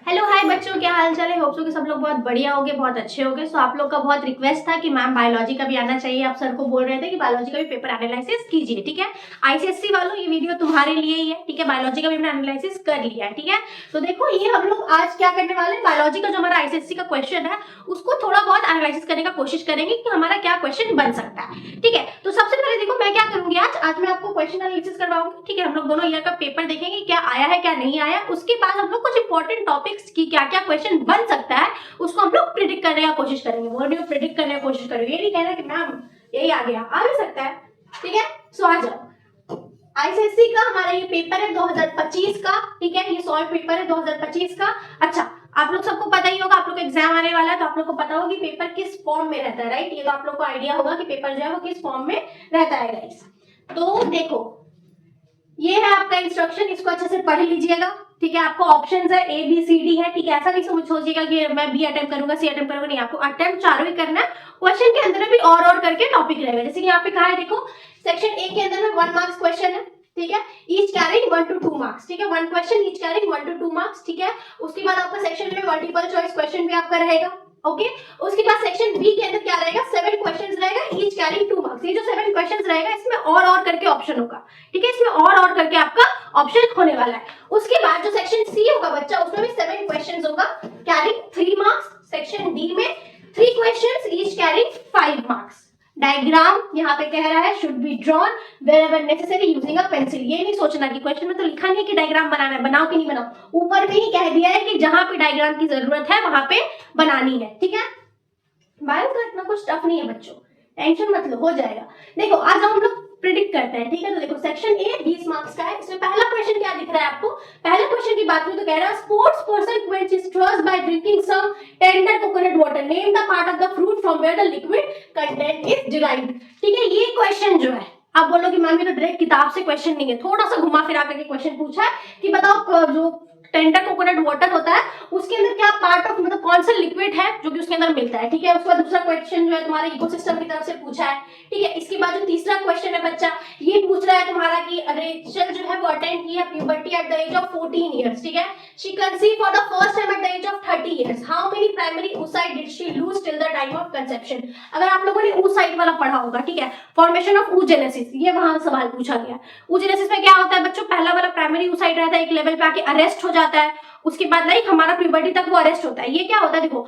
Hello hi बच्चों, क्या हाल चाल है। होप सो कि सब लोग बहुत बढ़िया होंगे, बहुत अच्छे होंगे। सो आप लोग का बहुत रिक्वेस्ट था कि मैम बायोलॉजी का भी आना चाहिए। आप सर को बोल रहे थे कि बायोलॉजी का भी पेपर एनालिसिस कीजिए, ठीक है। आईसीएससी वालों, ये वीडियो तुम्हारे लिए ही है, ठीक है। बायोलॉजी का भी हमने एनालिसिस कर लिया है, ठीक है। तो देखो, ये हम लोग आज क्या करने वाले हैं, बायोलॉजी का जो हमारा आईसीएससी का क्वेश्चन है उसको थोड़ा बहुत एनालिसिस करने का कोशिश करेंगे कि हमारा क्या क्वेश्चन बन सकता है, ठीक है। तो सबसे पहले देखो, मैं क्या करूंगी, आज मैं आपको क्वेश्चन एनालिसिस करवाऊंगी, ठीक है। हम लोग दोनों ईयर का पेपर देखेंगे, क्या आया है क्या नहीं आया। उसके बाद हम लोग कुछ इंपॉर्टेंट टॉपिक्स की क्या क्या क्वेश्चन बन सकता है उसको हम लोग प्रिडिक्ट करने का कोशिश करेंगे। बोल रही हूँ प्रिडिक्ट करने का कोशिश करो, ये नहीं कहना कि मैम यही आ गया, आ भी सकता है, ठीक है। सो आ जाओ। आईसीएससी का हमारा ये पेपर है 2025 का, ठीक है। ये सॉल्व पेपर है 2025 का। अच्छा, आप लोग सबको पता ही होगा, आप लोग एग्जाम आने वाला है तो आप लोग को पता होगा कि पेपर किस फॉर्म में रहता है, राइट। ये तो आप लोग को आइडिया होगा कि पेपर जो है वो किस फॉर्म में रहता है गाइस। तो देखो, ये है आपका इंस्ट्रक्शन, इसको अच्छे से पढ़ लीजिएगा, ठीक है। आपको ऑप्शंस है ए बी सी डी है, ठीक है। ऐसा नहीं सोचिएगा कि मैं बी अटेम्प्ट करूंगा सी अटेम्प्ट करूंगा, नहीं, आपको अटेम्प्ट चारों ही करना है। क्वेश्चन के अंदर भी और करके टॉपिक रहेगा, जैसे कि यहाँ पे कहा है, देखो सेक्शन ए के अंदर में 1 मार्क्स क्वेश्चन है, ठीक है। ईच कैरिंग 1 to 2 मार्क्स, ठीक है। 1 question each carrying 1 to 2 marks, ठीक है। उसके बाद आपका सेक्शन में मल्टीपल चॉइस क्वेश्चन भी आपका रहेगा, ओके। उसके बाद सेक्शन बी के अंदर क्या रहेगा, 7 क्वेश्चंस रहेगा ईच कैरिंग 2 मार्क्स। ये जो 7 क्वेश्चंस रहेगा इसमें और करके ऑप्शन होगा, ठीक है। इसमें और करके आपका ऑप्शन होने वाला है। उसके बाद जो सेक्शन सी होगा बच्चा, उसमें भी 7 क्वेश्चंस होगा कैरिंग 3 मार्क्स। सेक्शन डी में 3 questions each carrying 5 marks. Diagram यहाँ पे कह रहा है should be drawn wherever necessary using a pencil. ये नहीं सोचना कि क्वेश्चन में तो लिखा नहीं है कि डायग्राम बनाना है, बनाओ कि नहीं बनाओ। ऊपर में ही कह दिया है कि जहां पे डायग्राम की जरूरत है वहां पे बनानी है, ठीक है। बायो का इतना कुछ टफ नहीं है बच्चों, टेंशन मत लो, हो जाएगा। देखो, आज हम लोग प्रिडिक्ट करते हैं, ठीक है। तो देखो, सेक्शन ए 20 मार्क्स का है। इसमें पहला क्वेश्चन क्या दिख रहा है आपको, पहले क्वेश्चन की बात करें तो कह रहा है sports person quench his thirst by drinking some tender coconut water, name the part of the fruit from where the liquid content is derived, ठीक है। ये क्वेश्चन जो है, आप बोलोगे मैम ये तो डायरेक्ट किताब से क्वेश्चन नहीं है, थोड़ा सा घुमा फिरा करके क्वेश्चन पूछा है कि बताओ जो टेंडर कोकोनट वाटर होता है उसके अंदर क्या पार्ट ऑफ, मतलब कौन सा लिक्विड है जो कि उसके अंदर मिलता है, ठीक है। उसके बाद दूसरा क्वेश्चन जो है तुम्हारा इकोसिस्टम की तरफ से पूछा है, ठीक है। इसके बाद जो तीसरा क्वेश्चन है बच्चा, ये पूछ रहा है तुम्हारा कि रेचल जो है वो अटेंड की है puberty at the age of 14 years, ठीक है। She conceive for the first time at the age of 30 years. How many primary oocyte did she lose till the time of conception. अगर आप लोगों ने oocyte वाला पढ़ा होगा, ठीक है, फॉर्मेशन ऑफ oogenesis, ये वहां सवाल पूछा गया। oogenesis में क्या होता है बच्चों, पहला वाला प्राइमरी oocyte रहता है, एक लेवल पे आके अरेस्ट हो जाता है, उसके बाद लाइक हमारा प्यूबर्टी तक वो अरेस्ट होता है। ये क्या होता है, देखो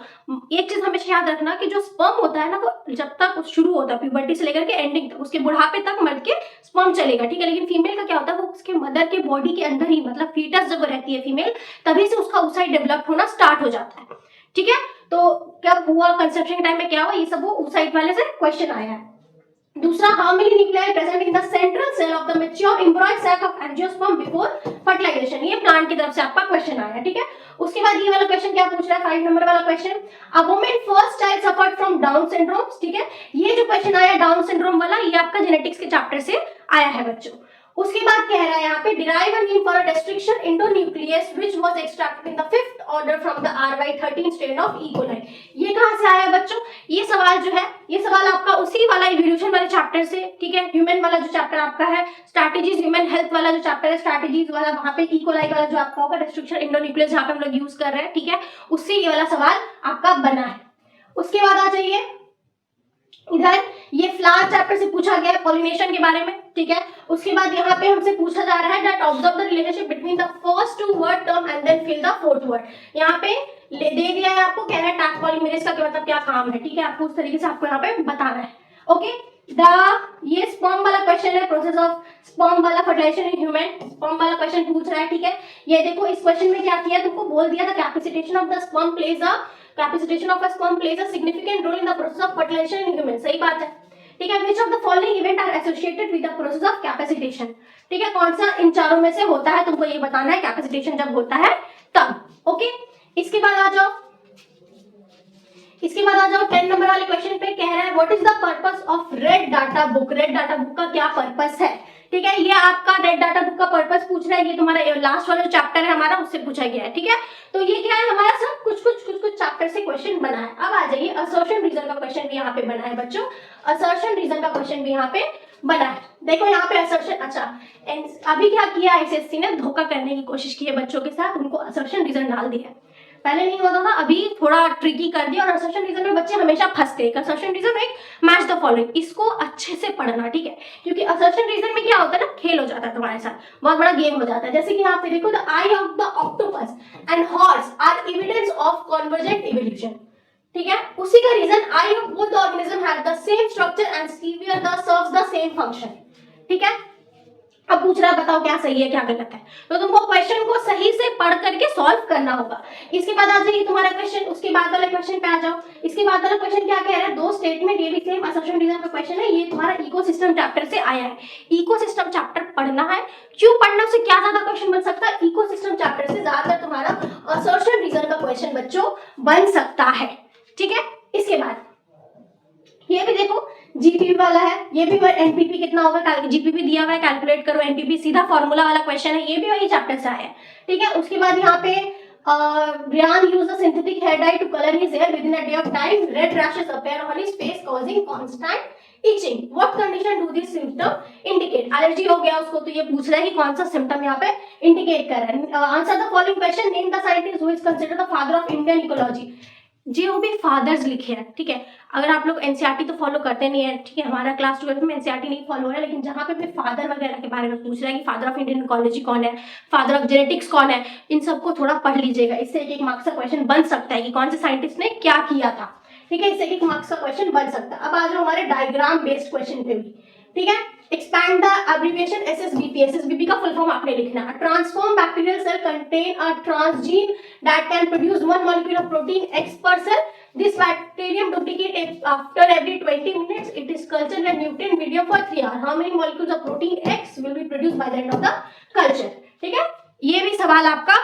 एक चीज हमेशा याद रखना कि जो स्पर्म होता है ना, वो जब तक शुरू होता है प्यूबर्टी से लेकर के एंडिंग तक, उसके बुढ़ापे तक मर के स्पर्म चलेगा, ठीक है। लेकिन फीमेल का क्या होता है, वो उसके मदर के बॉडी के अंदर ही, मतलब फीटस जब रहती है फीमेल, तभी से उसका oocyte डेवलप होना स्टार्ट हो जाता है, ठीक है। तो क्या हुआ कंसेप्शन के टाइम में, क्या हुआ, ये सब वो oocyte वाले से क्वेश्चन आया है। दूसरा, how many nuclei present in the central cell of the mature embryo sac of angiosperm before fertilization. ये प्लांट की तरफ से आपका क्वेश्चन आया, ठीक है। उसके बाद ये वाला क्वेश्चन क्या पूछ रहा है, 5 नंबर वाला question, a woman first child suffered from down syndrome, ठीक है। ये जो क्वेश्चन आया डाउन सिंड्रोम वाला, ये आपका जेनेटिक्स के चैप्टर से आया है बच्चों। उसके बाद कह रहा है यहाँ पे derive a name for a destruction endonuclease which was extracted in the 5th order from the RY13 strain of E coli. ये कहां से आया बच्चों, ये सवाल जो है, ये सवाल आपका उसी वाला इवोल्यूशन वाले चैप्टर से, ठीक है। ह्यूमन वाला जो चैप्टर आपका है, स्ट्रैटेजीज ह्यूमन हेल्थ वाला जो चैप्टर है, स्ट्रैटेजीज वाला, वहां पे ई कोलाई वाला जो आपका होगा डिस्ट्रिक्शन एंडोन्यूक्लियस, जहां पे हम लोग यूज कर रहे हैं, ठीक है, उससे ये वाला सवाल आपका बना है। उसके बाद आ जाइए इधर, ये फ्लावर चैप्टर से पूछा गया है पॉलिनेशन के बारे में, ठीक है। उसके बाद यहाँ पे हमसे पूछा जा रहा है that observe the relationship between the first 2 word term and then fill the 4th word. यहाँ पे दे दिया है आपको, कह रहा है टैग पॉलीमरेज का मतलब क्या काम है, ठीक है। आपको उस तरीके से आपको यहाँ पे बताना है, ओके। ये स्पर्म वाला क्वेश्चन है, प्रोसेस ऑफ स्पर्म वाला फर्टिलाइजेशन इन ह्यूमन, स्पर्म वाला क्वेश्चन पूछ रहा है, ठीक है। ये देखो इस क्वेश्चन में क्या किया, तुमको बोल दिया था capacitation of the sperm plays a capacitation of a sperm plays a significant role in the process of fertilization in human. सही बात है, ठीक है। Which of the following event are associated with the process of capacitation, ठीक है। कौन सा इन चारों में से होता है, तुमको ये बताना है, कैपेसिटेशन जब होता है तब, ओके। इसके बाद आ जाओ, 10 नंबर वाले क्वेश्चन पे कह रहा है what is the purpose of red data book. Red data book का क्या पर्पस है, ठीक है। ये आपका रेड डाटा बुक का पर्पस पूछ रहा है, ये तुम्हारा लास्ट वाला जो चैप्टर है हमारा, उससे पूछा गया है, ठीक है। तो ये क्या है, हमारा सब कुछ चैप्टर से क्वेश्चन बना है। अब आ जाइए, असर्शन रीजन का क्वेश्चन भी यहाँ पे बना है बच्चों, असर्शन रीजन का क्वेश्चन भी यहाँ पे बना है। देखो यहाँ पे असर्शन, अच्छा अभी क्या किया आईसीएससी ने, धोखा करने की कोशिश की है बच्चों के साथ, उनको असर्शन रीजन डाल दिया है। पहले नहीं होता था, अभी थोड़ा ट्रिकी कर दिया। और असर्शन रीजन में बच्चे हमेशा फंसते हैं। असर्शन रीजन में मैच द फॉलोइंग, इसको अच्छे से पढ़ना, ठीक है, क्योंकि असर्शन रीजन में क्या होता है ना, खेल हो जाता है तुम्हारे साथ, बहुत बड़ा गेम हो जाता है। जैसे कि यहाँ पे देखो, the eye of the octopus and horse are evidence of convergent evolution, ठीक है। उसी का reason, eye of both the organism have the same structure and स्टीवियर the serves the same function, ठीक है। अब पूछ रहा है बताओ क्या सही है क्या गलत है, तो तुमको क्वेश्चन को सही से पढ़ करके सॉल्व करना होगा। इसके बाद आ जाइए तुम्हारा क्वेश्चन, उसके बाद वाले क्वेश्चन पे आ जाओ। इसके बाद वाला क्वेश्चन क्या कह रहा है, दो स्टेटमेंट, ये भी सेम असर्शन रीजन का क्वेश्चन है। ये तुम्हारा इकोसिस्टम चैप्टर से आया है। इकोसिस्टम चैप्टर पढ़ना है। क्यों पढ़ना, से क्या ज्यादा क्वेश्चन बन सकता है, इकोसिस्टम चैप्टर से ज्यादा तुम्हारा असर्शन रीजन का क्वेश्चन बच्चों बन सकता है, ठीक है। इसके बाद ये भी देखो, जीपीपी वाला है, ये भी एनपीपी कितना होगा, जीपीपी दिया हुआ है, कैलकुलेट करो। एनपीपी सीधा फॉर्मूला वाला क्वेश्चन है, ये भी वही चैप्टर से आया है, ठीक है। उसके बाद यहाँ पे Brian used a synthetic hair dye to color his hair. Within a day of time, red rashes appear on his face, causing constant itching. What condition do these symptoms indicate? Allergy हो गया उसको, तो ये पूछ रहा है कि कौन सा सिम्टम यहाँ पे इंडिकेट कर रहा है। Answer the following question, name the scientist who is considered the father of Indian ecology. जो भी फादर्स लिखे हैं, ठीक है। अगर आप लोग एनसीईआरटी तो फॉलो करते नहीं है, ठीक है, हमारा क्लास 12 में एनसीईआरटी नहीं फॉलो हो रहा है, लेकिन जहाँ पे फादर वगैरह के बारे में पूछ रहा है कि फादर ऑफ इंडियन इकोलॉजी कौन है, फादर ऑफ जेनेटिक्स कौन है, इन सबको थोड़ा पढ़ लीजिएगा। इससे एक मार्क्स का क्वेश्चन बन सकता है कि कौन से साइंटिस्ट ने क्या किया था, ठीक है। इससे एक मार्क्स का क्वेश्चन बन सकता है। अब आ जाओ हमारे डायग्राम बेस्ड क्वेश्चन पे भी, ठीक है। Expand the abbreviation SSBP. SSBP का फुल फॉर्म आपने लिखना है। Transform bacterial cell contain a transgene that can produce 1 molecule of protein X per cell. This bacterium duplicate after every 20 minutes. It is cultured in a nutrient medium for 3 hours. How many molecules of protein X will be produced by the end of the culture? ठीक है, ये भी सवाल आपका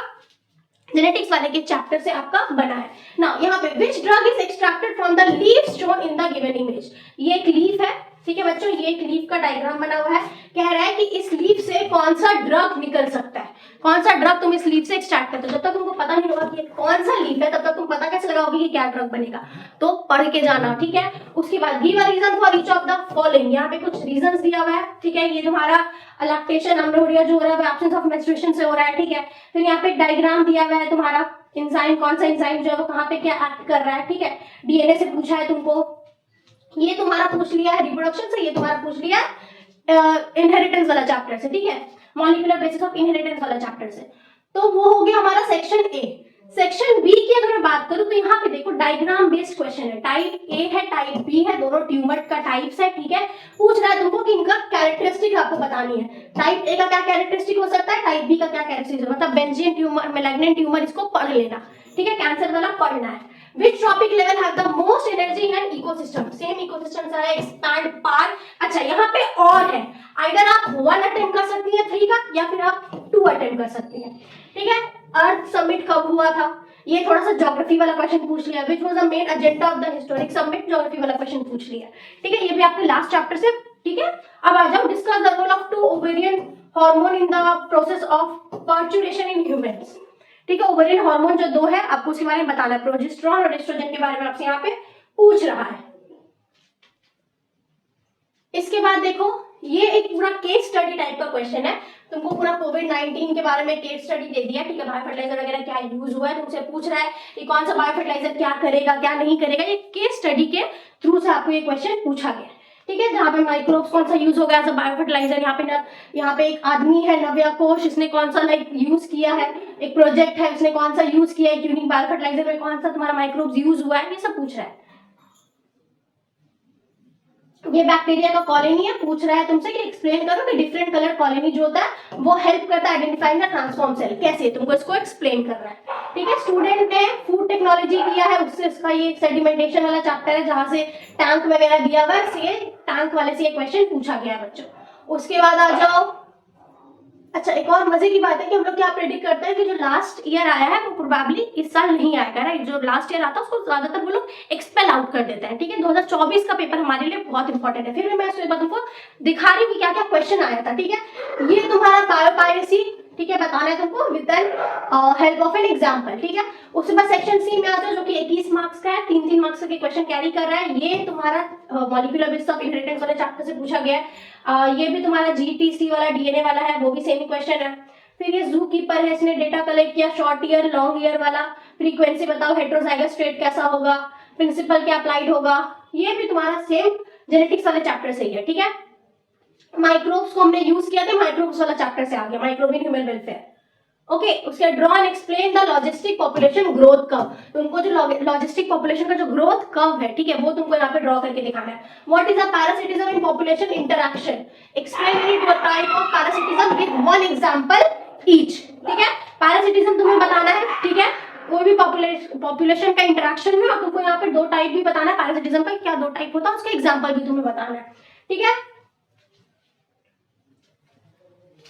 genetics वाले के chapter से आपका बना है ना। यहाँ पे which drug is extracted from the leaf shown in the given image. ये एक लीफ है, ठीक है बच्चों, ये एक लीफ का डायग्राम बना हुआ है। कह रहा है कि इस लीफ से कौन सा ड्रग निकल सकता है, कौन सा ड्रग तुम इस लीफ से एक्सट्रैक्ट करते हो। जब तक तुमको पता नहीं होगा कि ये कौन सा लीफ है, तब तक तुम पता कैसे लगाओगे कि क्या ड्रग बनेगा, तो पढ़ के जाना, ठीक है। उसके बाद give a reason for each of the following. यहाँ पे कुछ रीजंस दिया हुआ है, ठीक है। ये तुम्हारा लैक्टेशन, अम्लोडिया जो हो रहा है एब्सेंस ऑफ मेंस्ट्रुएशन से हो रहा है, ठीक है। फिर यहाँ पे डायग्राम दिया हुआ है तुम्हारा, एंजाइम कौन सा एंजाइम जो है वो कहाँ पे क्या एक्ट कर रहा है, ठीक है। डीएनए से पूछा है तुमको, ये तुम्हारा पूछ लिया है रिप्रोडक्शन से, ये तुम्हारा पूछ लिया है इनहेरिटेंस वाला चैप्टर से, ठीक है, मॉलिक्यूलर बेसिस ऑफ इनहेरिटेंस वाला चैप्टर से। तो वो हो गया हमारा सेक्शन ए। सेक्शन बी की अगर मैं बात करूं तो यहाँ पे देखो डायग्राम बेस्ड क्वेश्चन है। टाइप ए है, टाइप बी है, दोनों ट्यूमर का टाइप्स है, ठीक है। पूछ रहा है तुमको कि इनका कैरेक्टरिस्टिक आपको बतानी है। टाइप ए का क्या कैरेक्टरिस्टिक हो सकता है, टाइप बी का क्या कैरेक्टरिस्टिक, मतलब बेंजियन ट्यूमर, मैलिग्नेंट ट्यूमर, इसको पढ़ लेना, ठीक है। कैंसर वाला पढ़ना है। Which tropic level have the most energy in an ecosystem? Same ecosystem से है, expand, par। अच्छा यहाँ पे और है, अगर आप 1 अटेम्प्ट कर सकती हैं 3 का, या फिर आप 2 अटेम्प्ट कर सकती हैं, ठीक है। अर्थ समिट कब हुआ था, ये थोड़ा सा ज्योग्राफी वाला क्वेश्चन पूछ लिया। Which was the main agenda of the historic summit? Geography वाला क्वेश्चन पूछ लिया, ठीक है। ये भी आपके लास्ट चैप्टर से, ठीक है। अब आ जाओ, discuss the role of 2 ovarian hormone in the process of parturition in humans। ठीक है, ओवेरियन हार्मोन जो 2 है, आपको उसके बारे में बताना है। प्रोजेस्टेरोन और एस्ट्रोजन के बारे में आपसे यहाँ पे पूछ रहा है। इसके बाद देखो, ये एक पूरा केस स्टडी टाइप का क्वेश्चन है। तुमको पूरा कोविड-19 के बारे में केस स्टडी दे दिया, ठीक है। बायो फर्टिलाइजर वगैरह क्या यूज हुआ है, तुमसे पूछ रहा है कि कौन सा बायो फर्टिलाइजर क्या करेगा क्या नहीं करेगा। ये केस स्टडी के थ्रू से आपको ये क्वेश्चन पूछा गया, ठीक है। जहाँ पे माइक्रोब्स कौन सा यूज होगा एज अ बायो फर्टिलाइजर। यहाँ पे एक आदमी है नव्या कोश, इसने कौन सा यूज किया है, एक प्रोजेक्ट है उसने कौन सा यूज किया है, यूनिक बायो फर्टिलाइजर में कौन सा तुम्हारा माइक्रोब्स यूज हुआ है, ये सब पूछ रहा है। ये बैक्टीरिया का कॉलोनी है, पूछ रहा है तुमसे कि एक्सप्लेन करो कि डिफरेंट कलर कॉलोनी जो होता है वो हेल्प करता है आइडेंटिफाइंग द ट्रांसफॉर्म सेल, कैसे, तुमको इसको एक्सप्लेन करना है, ठीक है। स्टूडेंट ने फूड टेक्नोलॉजी किया है, उससे इसका ये सेडिमेंटेशन वाला चैप्टर है, जहां से टैंक वगैरह दिया हुआ है, ये टैंक वाले से ये क्वेश्चन पूछा गया बच्चों। उसके बाद आ जाओ, अच्छा एक और मजे की बात है कि हम लोग क्या प्रेडिक्ट करते हैं कि जो लास्ट ईयर आया है वो प्रोबेबली इस साल नहीं आएगा, राइट। जो लास्ट ईयर आता है उसको ज्यादातर वो लोग एक्सपेल आउट कर देते हैं, ठीक है। 2024 का पेपर हमारे लिए बहुत इंपॉर्टेंट है। फिर भी मैं इस बार तुमको दिखा रही हूँ कि क्या क्या क्वेश्चन आया था, ठीक है। ये तुम्हारा बायोपायरेसी, ठीक है, बताना है तुमको with help of an example, ठीक है। उसके बाद सेक्शन सी में आता है जो कि 21 मार्क्स का है, 3-3 मार्क्स के क्वेश्चन कैरी कर रहा है। ये तुम्हारा मॉलिक्यूलर बेसिस ऑफ इनहेरिटेंस वाले चैप्टर से पूछा गया है। ये भी तुम्हारा जीटीसी वाला डीएनए वाला है, वो भी सेम क्वेश्चन है। फिर ये जू कीपर है, इसने डेटा कलेक्ट किया शॉर्ट ईयर लॉन्ग ईयर वाला। फ्रीक्वेंसी बताओ हेटेरोजाइगस ट्रेट कैसा होगा, प्रिंसिपल क्या अप्लाइड होगा, ये भी तुम्हारा सेम जेनेटिक्स वाले चैप्टर से ही है, ठीक है। माइक्रोब्स को हमने यूज किया था, माइक्रोब्स वाला चैप्टर से आ गया, microbe in human welfare. Okay उसके draw and explain the logistic population growth curve, तुमको जो लॉजिस्टिक पॉपुलेशन का जो ग्रोथ कर्व है, ठीक है, वो तुमको यहाँ पे ड्रॉ करके दिखाना है। What is a parasitism in population interaction, explain it type of parasitism with one example each, ठीक है। पैरासिटिज्म तुम्हें बताना है, ठीक है, कोई भी पॉपुलेशन का इंटरैक्शन है और तुमको यहाँ पे दो टाइप भी बताना है पैरासिटिज्म का, क्या दो टाइप होता है उसका एग्जांपल भी तुम्हें बताना है, ठीक है।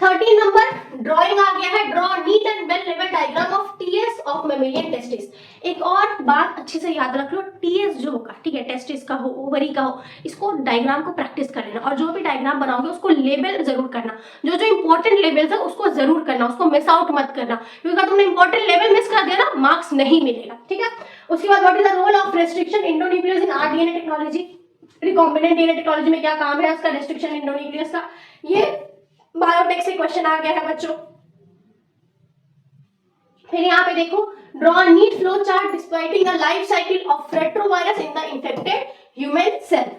13 नंबर ड्राइंग आ गया है, ड्रॉ नीट एंड वेल लेवल diagram of TS of mammalian testis. एक और बात अच्छे से याद रख लो, टीएस जो होगा, ठीक है, टेस्टिस का हो ओवरी का हो, इसको डायग्राम को प्रैक्टिस कर लेना और जो भी डायग्राम बनाओगे उसको लेबल जरूर करना, जो जो इंपॉर्टेंट लेवल्स है उसको जरूर करना, उसको मिस आउट मत करना, क्योंकि अगर तुमने इंपॉर्टेंट लेवल मिस कर दिया ना मार्क्स नहीं मिलेगा, ठीक है। उसके बाद what is the role of restriction endonuclease in rDNA technology, recombinant DNA technology में क्या काम है उसका, रेस्ट्रिक्शन इंडोन्यूक्लियस का, ये बायोटेक से क्वेश्चन आ गया है बच्चों। फिर यहाँ पे देखो, draw neat flow chart describing the life cycle of retrovirus in the infected human cell,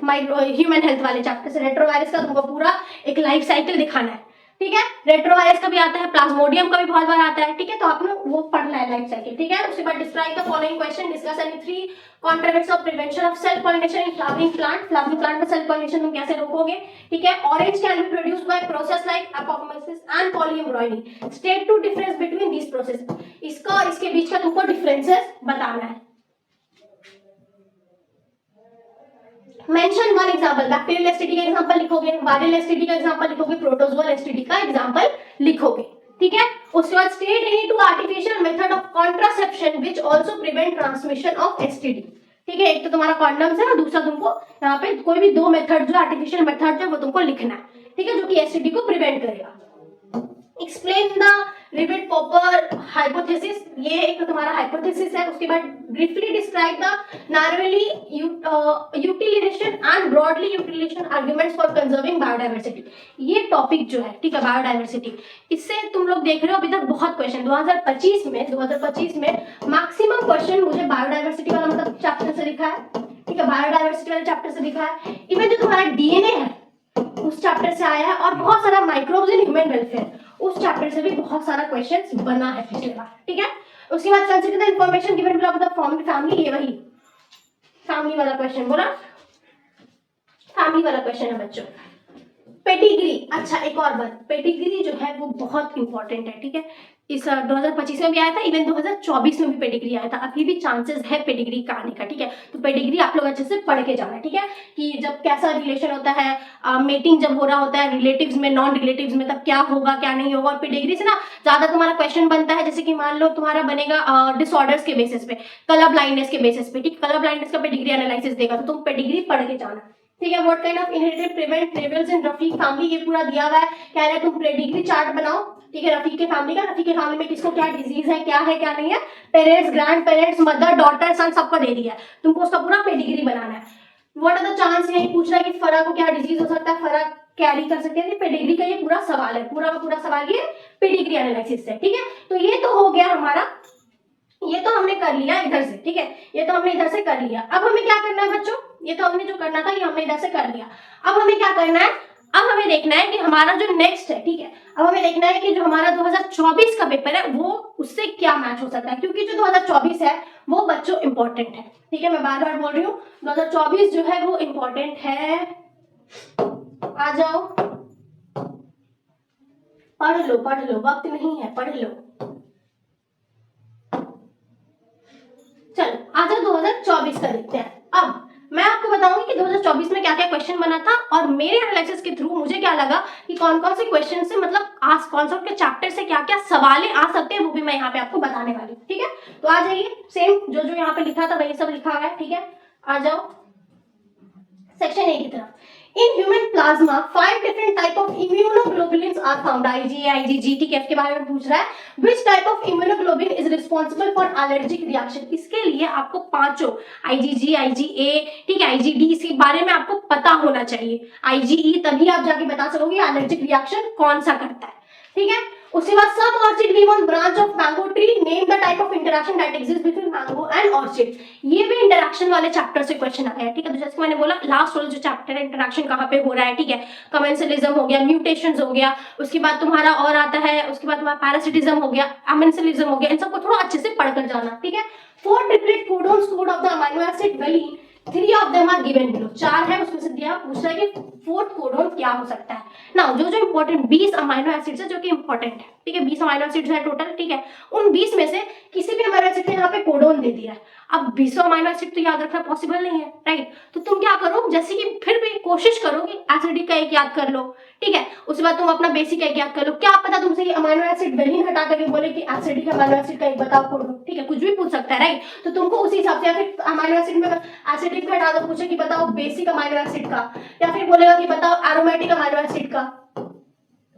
human health वाले चैप्टर से रेट्रोवायरस का तुमको पूरा एक लाइफ साइकिल दिखाना है, ठीक है। रेट्रोवायरस का भी आता है, प्लाज्मोडियम का भी बहुत बार आता है, ठीक है, तो आपने वो पढ़ना है लाइफ साइकिल, ठीक है। उसके बाद describe the following question, discuss any 3 contrivances of prevention of self pollination in flowering plant, flowering plant में सेल पॉलिनेशन तुम कैसे रोकोगे, ठीक है। Orange can be produced by process like apoptosis and polyembryony, state to difference between these process, इसका और इसके बीच का तुमको डिफरेंसेस बताना है। Mention one example, bacterial STD का एग्जांपल लिखोगे, वायरल एसटीडी का एग्जांपल लिखोगे, प्रोटोजोअल एसटीडी का एग्जांपल लिखोगे, ठीक है। उसके बाद state any two artificial method of contraception which also prevent transmission of STD, ठीक है। एक तो तुम्हारा कॉन्डम्स है और दूसरा तुमको यहाँ पे कोई भी दो मेथड जो आर्टिफिशियल मेथड जो वो तुमको लिखना है, ठीक है, जो कि एसटीडी को प्रिवेंट करेगा। Explain the rivet popper hypothesis, ये एक तो तुम्हारा हाइपोथेसिस है। उसके बाद briefly describe the narrowly utilitarian and broadly utilitarian arguments for conserving biodiversity, ये टॉपिक जो है, ठीक है, बायोडाइवर्सिटी, इससे तुम लोग देख रहे हो अभी तक बहुत क्वेश्चन 2025 में मैक्सिमम क्वेश्चन मुझे बायोडाइवर्सिटी वाला मतलब चैप्टर से लिखा है, ठीक है, बायोडाइवर्सिटी वाले चैप्टर से लिखा है। इवन जो तुम्हारा डीएनए है उस चैप्टर से आया है और बहुत सारा माइक्रोब्स इन ह्यूमन वेलफेयर उस चैप्टर से भी बहुत सारा क्वेश्चंस बना है पिछले बार, ठीक है। उसके बाद consider the information given below the family, ये वही फैमिली वाला क्वेश्चन बोला, फैमिली वाला क्वेश्चन है बच्चों। पेडिग्री, अच्छा एक और बात, पेडिग्री जो है वो बहुत इंपॉर्टेंट है, ठीक है। इस 2025 में भी आया था, इवन 2024 में भी पेडिग्री आया था, अभी भी चांसेस है पेडिग्री का आने का, ठीक है। तो पेडिग्री आप लोग अच्छे से पढ़ के जाना, ठीक है, कि जब कैसा रिलेशन होता है, मेटिंग जब हो रहा होता है रिलेटिव्स में नॉन रिलेटिव्स में, तब क्या होगा क्या नहीं होगा। और पेडिग्री से ना ज्यादा तुम्हारा क्वेश्चन बनता है, जैसे कि मान लो तुम्हारा बनेगा डिसऑर्डर्स के बेसिस पे, कलर ब्लाइंडनेस के बेसिस पे, ठीक, कलर ब्लाइंडनेस का पेडिग्री एनालिसिस देगा, तो तुम पेडिग्री पढ़ के जाना, ठीक है। What kind of inherited prevent levels in Rafiq family, ये पूरा दिया हुआ है, कह रहे हैं तुम पेडिग्री चार्ट बनाओ, ठीक है, रफीक के फैमिली का, रफीक के फैमिली में किसको क्या डिजीज है, क्या नहीं है, parents, grand parents, mother, daughter, son, सबको दे दिया है, तुमको उसका पूरा पेडिग्री बनाना है। व्हाट आर द चांस, ये पूछ रहा है कि फरा को क्या डिजीज हो सकता है, फरा कैरी कर सकते हैं, पेडिग्री का ये पूरा सवाल है, पूरा का पूरा सवाल ये पेडिग्री एनालिसिस है, ठीक है। तो ये तो हो गया हमारा, ये तो हमने कर लिया इधर से, ठीक है, ये तो हमने इधर से कर लिया। अब हमें क्या करना है बच्चों, ये तो हमने जो करना था ये हमने इधर से कर लिया। अब हमें क्या करना है, अब हमें देखना है कि हमारा जो नेक्स्ट है, ठीक है, अब हमें देखना है कि जो हमारा 2024 का पेपर है वो उससे क्या मैच हो सकता है, क्योंकि जो 2024 है वो बच्चों इंपॉर्टेंट है, ठीक है, मैं बार बार बोल रही हूँ 2024 जो है वो इंपॉर्टेंट है। आ जाओ पढ़ लो, वक्त नहीं है, पढ़ लो, चलो आ जाओ 2024 का देखते हैं। अब मैं आपको बताऊंगी कि 2024 में क्या क्या क्वेश्चन बना था और मेरे एनालिसिस के थ्रू मुझे क्या लगा कि कौन कौन से क्वेश्चन से मतलब आज कॉन्सेप्ट के चैप्टर से क्या क्या सवाल आ सकते हैं, वो भी मैं यहाँ पे आपको बताने वाली हूँ, ठीक है। तो आ जाइए, सेम जो जो यहाँ पे लिखा था वही सब लिखा हुआ है, ठीक है। आ जाओ सेक्शन ए की तरफ। In human plasma, 5 different type of immunoglobulins are found. IgA, IgG, TKF के बारे में पूछ रहा है। Which type of immunoglobulin is responsible for allergic reaction? इसके लिए आपको पांचों IgG, IgA, ठीक है, IgD, इसके बारे में आपको पता होना चाहिए। IgE तभी आप जाके बता सकोगे एलर्जिक रिएक्शन कौन सा करता है, ठीक है। उसके बाद some orchid live on branch of mango tree, name the type of interaction that exist between mango and orchid. ये भी इंटरेक्शन वाले चैप्टर से क्वेश्चन आया है, ठीक है। तो जैसे मैंने बोला लास्ट वाला जो चैप्टर है इंटरेक्शन कहाँ पे हो रहा है, ठीक है, कमेंसलिज्म हो गया, म्यूटेशंस हो गया, उसके बाद तुम्हारा और आता है, उसके बाद तुम्हारा पैरासिटिज्म हो गया, अमेंसलिज्म हो गया, इन सबको थोड़ा अच्छे से पढ़कर जाना, ठीक है। 4 triplet codons code of the amino acid valine, 3 of them are given below. 4 है, उसमें से दिया पूछ रहा है कि 4th कोडोन क्या हो सकता है ना। जो जो इंपॉर्टेंट 20 अमीनो एसिड्स है जो कि इंपॉर्टेंट है, ठीक है, 20 अमीनो एसिड्स है टोटल, ठीक है। उन 20 में से किसी भी अमीनो एसिड ने यहाँ पे कोडोन दे दिया है। अब 20 अमीनो एसिड तो याद रखना पॉसिबल नहीं है, राइट। तो तुम क्या करो, जैसे कि फिर भी कोशिश करो कि एसिडिक का एक याद कर लो, ठीक है। उसके बाद तुम अपना बेसिक एक याद कर लो। क्या पता तुमसे ये अमीनो एसिड वेलिन हटा करके बोले कि एसिडिक अमीनो एसिड का एक बताओ कोडोन, ठीक है, कुछ भी पूछ सकता है, राइट। तो तुमको उसी हिसाब से, या फिर अमीनो एसिड में एसिडिक हटा दो, पूछे कि बताओ बेसिक अमीनो एसिड का, या फिर बोलेगा कि बताओ एरोमेटिक अमीनो एसिड का,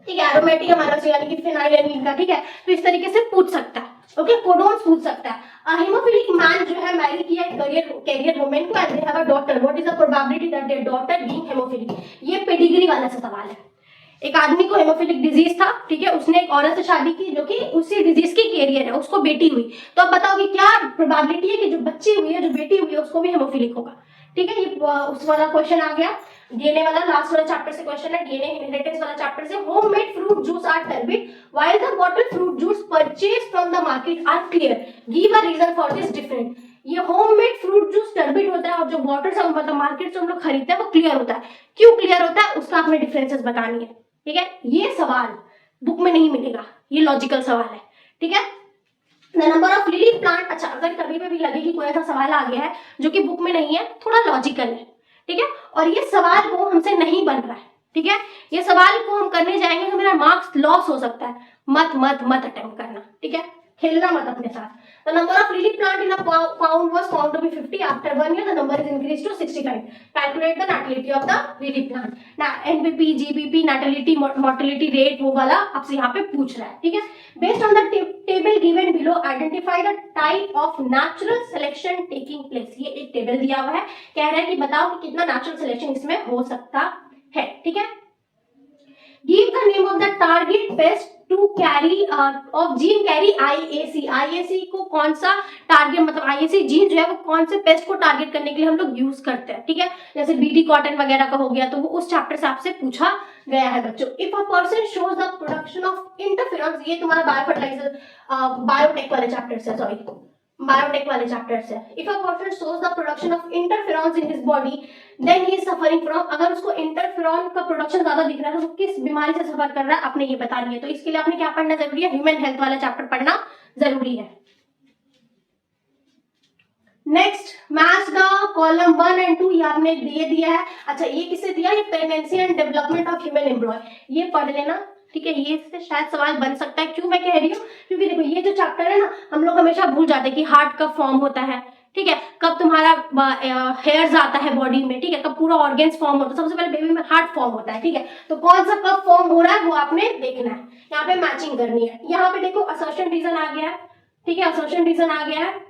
ठीक है, एरोमेटिक अमीनो एसिड यानी कि फिनाइलएलानाइन का, ठीक है। तो इस तरीके से पूछ सकता है, ओके, कोडोन्स पूछ सकता है। हेमोफिलिक मैन जो है मैरी किया कैरियर वुमेन को and they have a daughter, what is the probability that their daughter being hemophilic. ये पेडिग्री वाला सा सवाल है। एक आदमी को हेमोफिलिक डिजीज था, ठीक है, उसने एक औरत से शादी की जो कि उसी डिजीज की कैरियर है, उसको बेटी हुई। तो अब बताओ कि क्या प्रोबेबिलिटी है कि जो बच्ची हुई है, जो बेटी हुई है, उसको भी हेमोफिलिक होगा, ठीक है। ये उस वाला क्वेश्चन आ गया, डीएनए वाला लास्ट वाला चैप्टर से क्वेश्चन है, डीएनए इनहेरिटेंस वाला चैप्टर से। Homemade fruit juice are turbid while the bottle fruit juice purchased from the market are clear, give a reason for this different. ये होममेड फ्रूट जूस टर्बिड होता है और जो bottle से मतलब मार्केट से हम लोग खरीदते हैं वो क्लियर होता है। क्यों क्लियर होता है उसका आपने डिफरेंसेस बतानी है, ठीक है। ये सवाल बुक में नहीं मिलेगा, ये लॉजिकल सवाल है, ठीक है। The number of lily plant, अच्छा अगर कभी भी लगे कि कोई ऐसा सवाल आ गया है जो कि बुक में नहीं है, थोड़ा लॉजिकल है, ठीक है, और ये सवाल वो हमसे नहीं बन रहा है, ठीक है, ये सवाल को हम करने जाएंगे तो मेरा मार्क्स लॉस हो सकता है। मत मत मत अटेम्प्ट करना, ठीक है, खेलना मत अपने साथ। The number of lily plant in a pound was found to be 50. After 1 year, the number is increased to 65. Calculate the natality of the lily plant. Now, NPP, GPP, natality, mortality rate वो वाला आपसे यहाँ पे पूछ रहा है, ठीक है। Based on the table given below, identify the type of natural selection taking place. ये एक टेबल दिया हुआ है, कह रहा है कि बताओ कि कितना natural selection इसमें हो सकता है, ठीक है। Give the name of the target pest to carry of gene carry IAC. IAC को कौन सा टारगेट मतलब IAC जीन जो है वो कौन से पेस्ट को टारगेट करने के लिए हम लोग यूज करते हैं, ठीक है। जैसे बीटी कॉटन वगैरह का हो गया तो वो उस चैप्टर से आपसे पूछा गया है बच्चों। If a person shows the production of interference, ये तुम्हारा बायोफर्टिलाइजर बायोटेक वाले चैप्टर से, सॉरी बायोटेक वाले चैप्टर से। If a person shows the production of interference in his body then he is suffering from, अगर उसको इंटरफेरॉन का production ज्यादा दिख रहा है तो वो किस बीमारी से सफर कर रहा है आपने ये बतानी है। तो इसके लिए आपने क्या पढ़ना जरूरी है, ह्यूमन हेल्थ वाला चैप्टर पढ़ना जरूरी है। Next match the column 1 and 2, ये आपने दे दिया है। अच्छा ये किसे दिया, ये pregnancy and development of human एम्ब्रॉय, ये पढ़ लेना, ठीक है। ये से शायद सवाल बन सकता है, क्यों मैं कह रही हूँ, क्योंकि देखो ये जो चैप्टर है ना हम लोग हमेशा भूल जाते हैं कि हार्ट कब फॉर्म होता है, ठीक है, कब तुम्हारा हेयर्स आता है बॉडी में, ठीक है, कब पूरा ऑर्गेन्स फॉर्म होता है। सबसे पहले बेबी में हार्ट फॉर्म होता है, ठीक है, तो कौन सा कब फॉर्म हो रहा है वो आपने देखना है, यहाँ पे मैचिंग करनी है। यहाँ पे देखो असर्शन रीजन आ गया है, ठीक है, असर्शन रीजन आ गया है।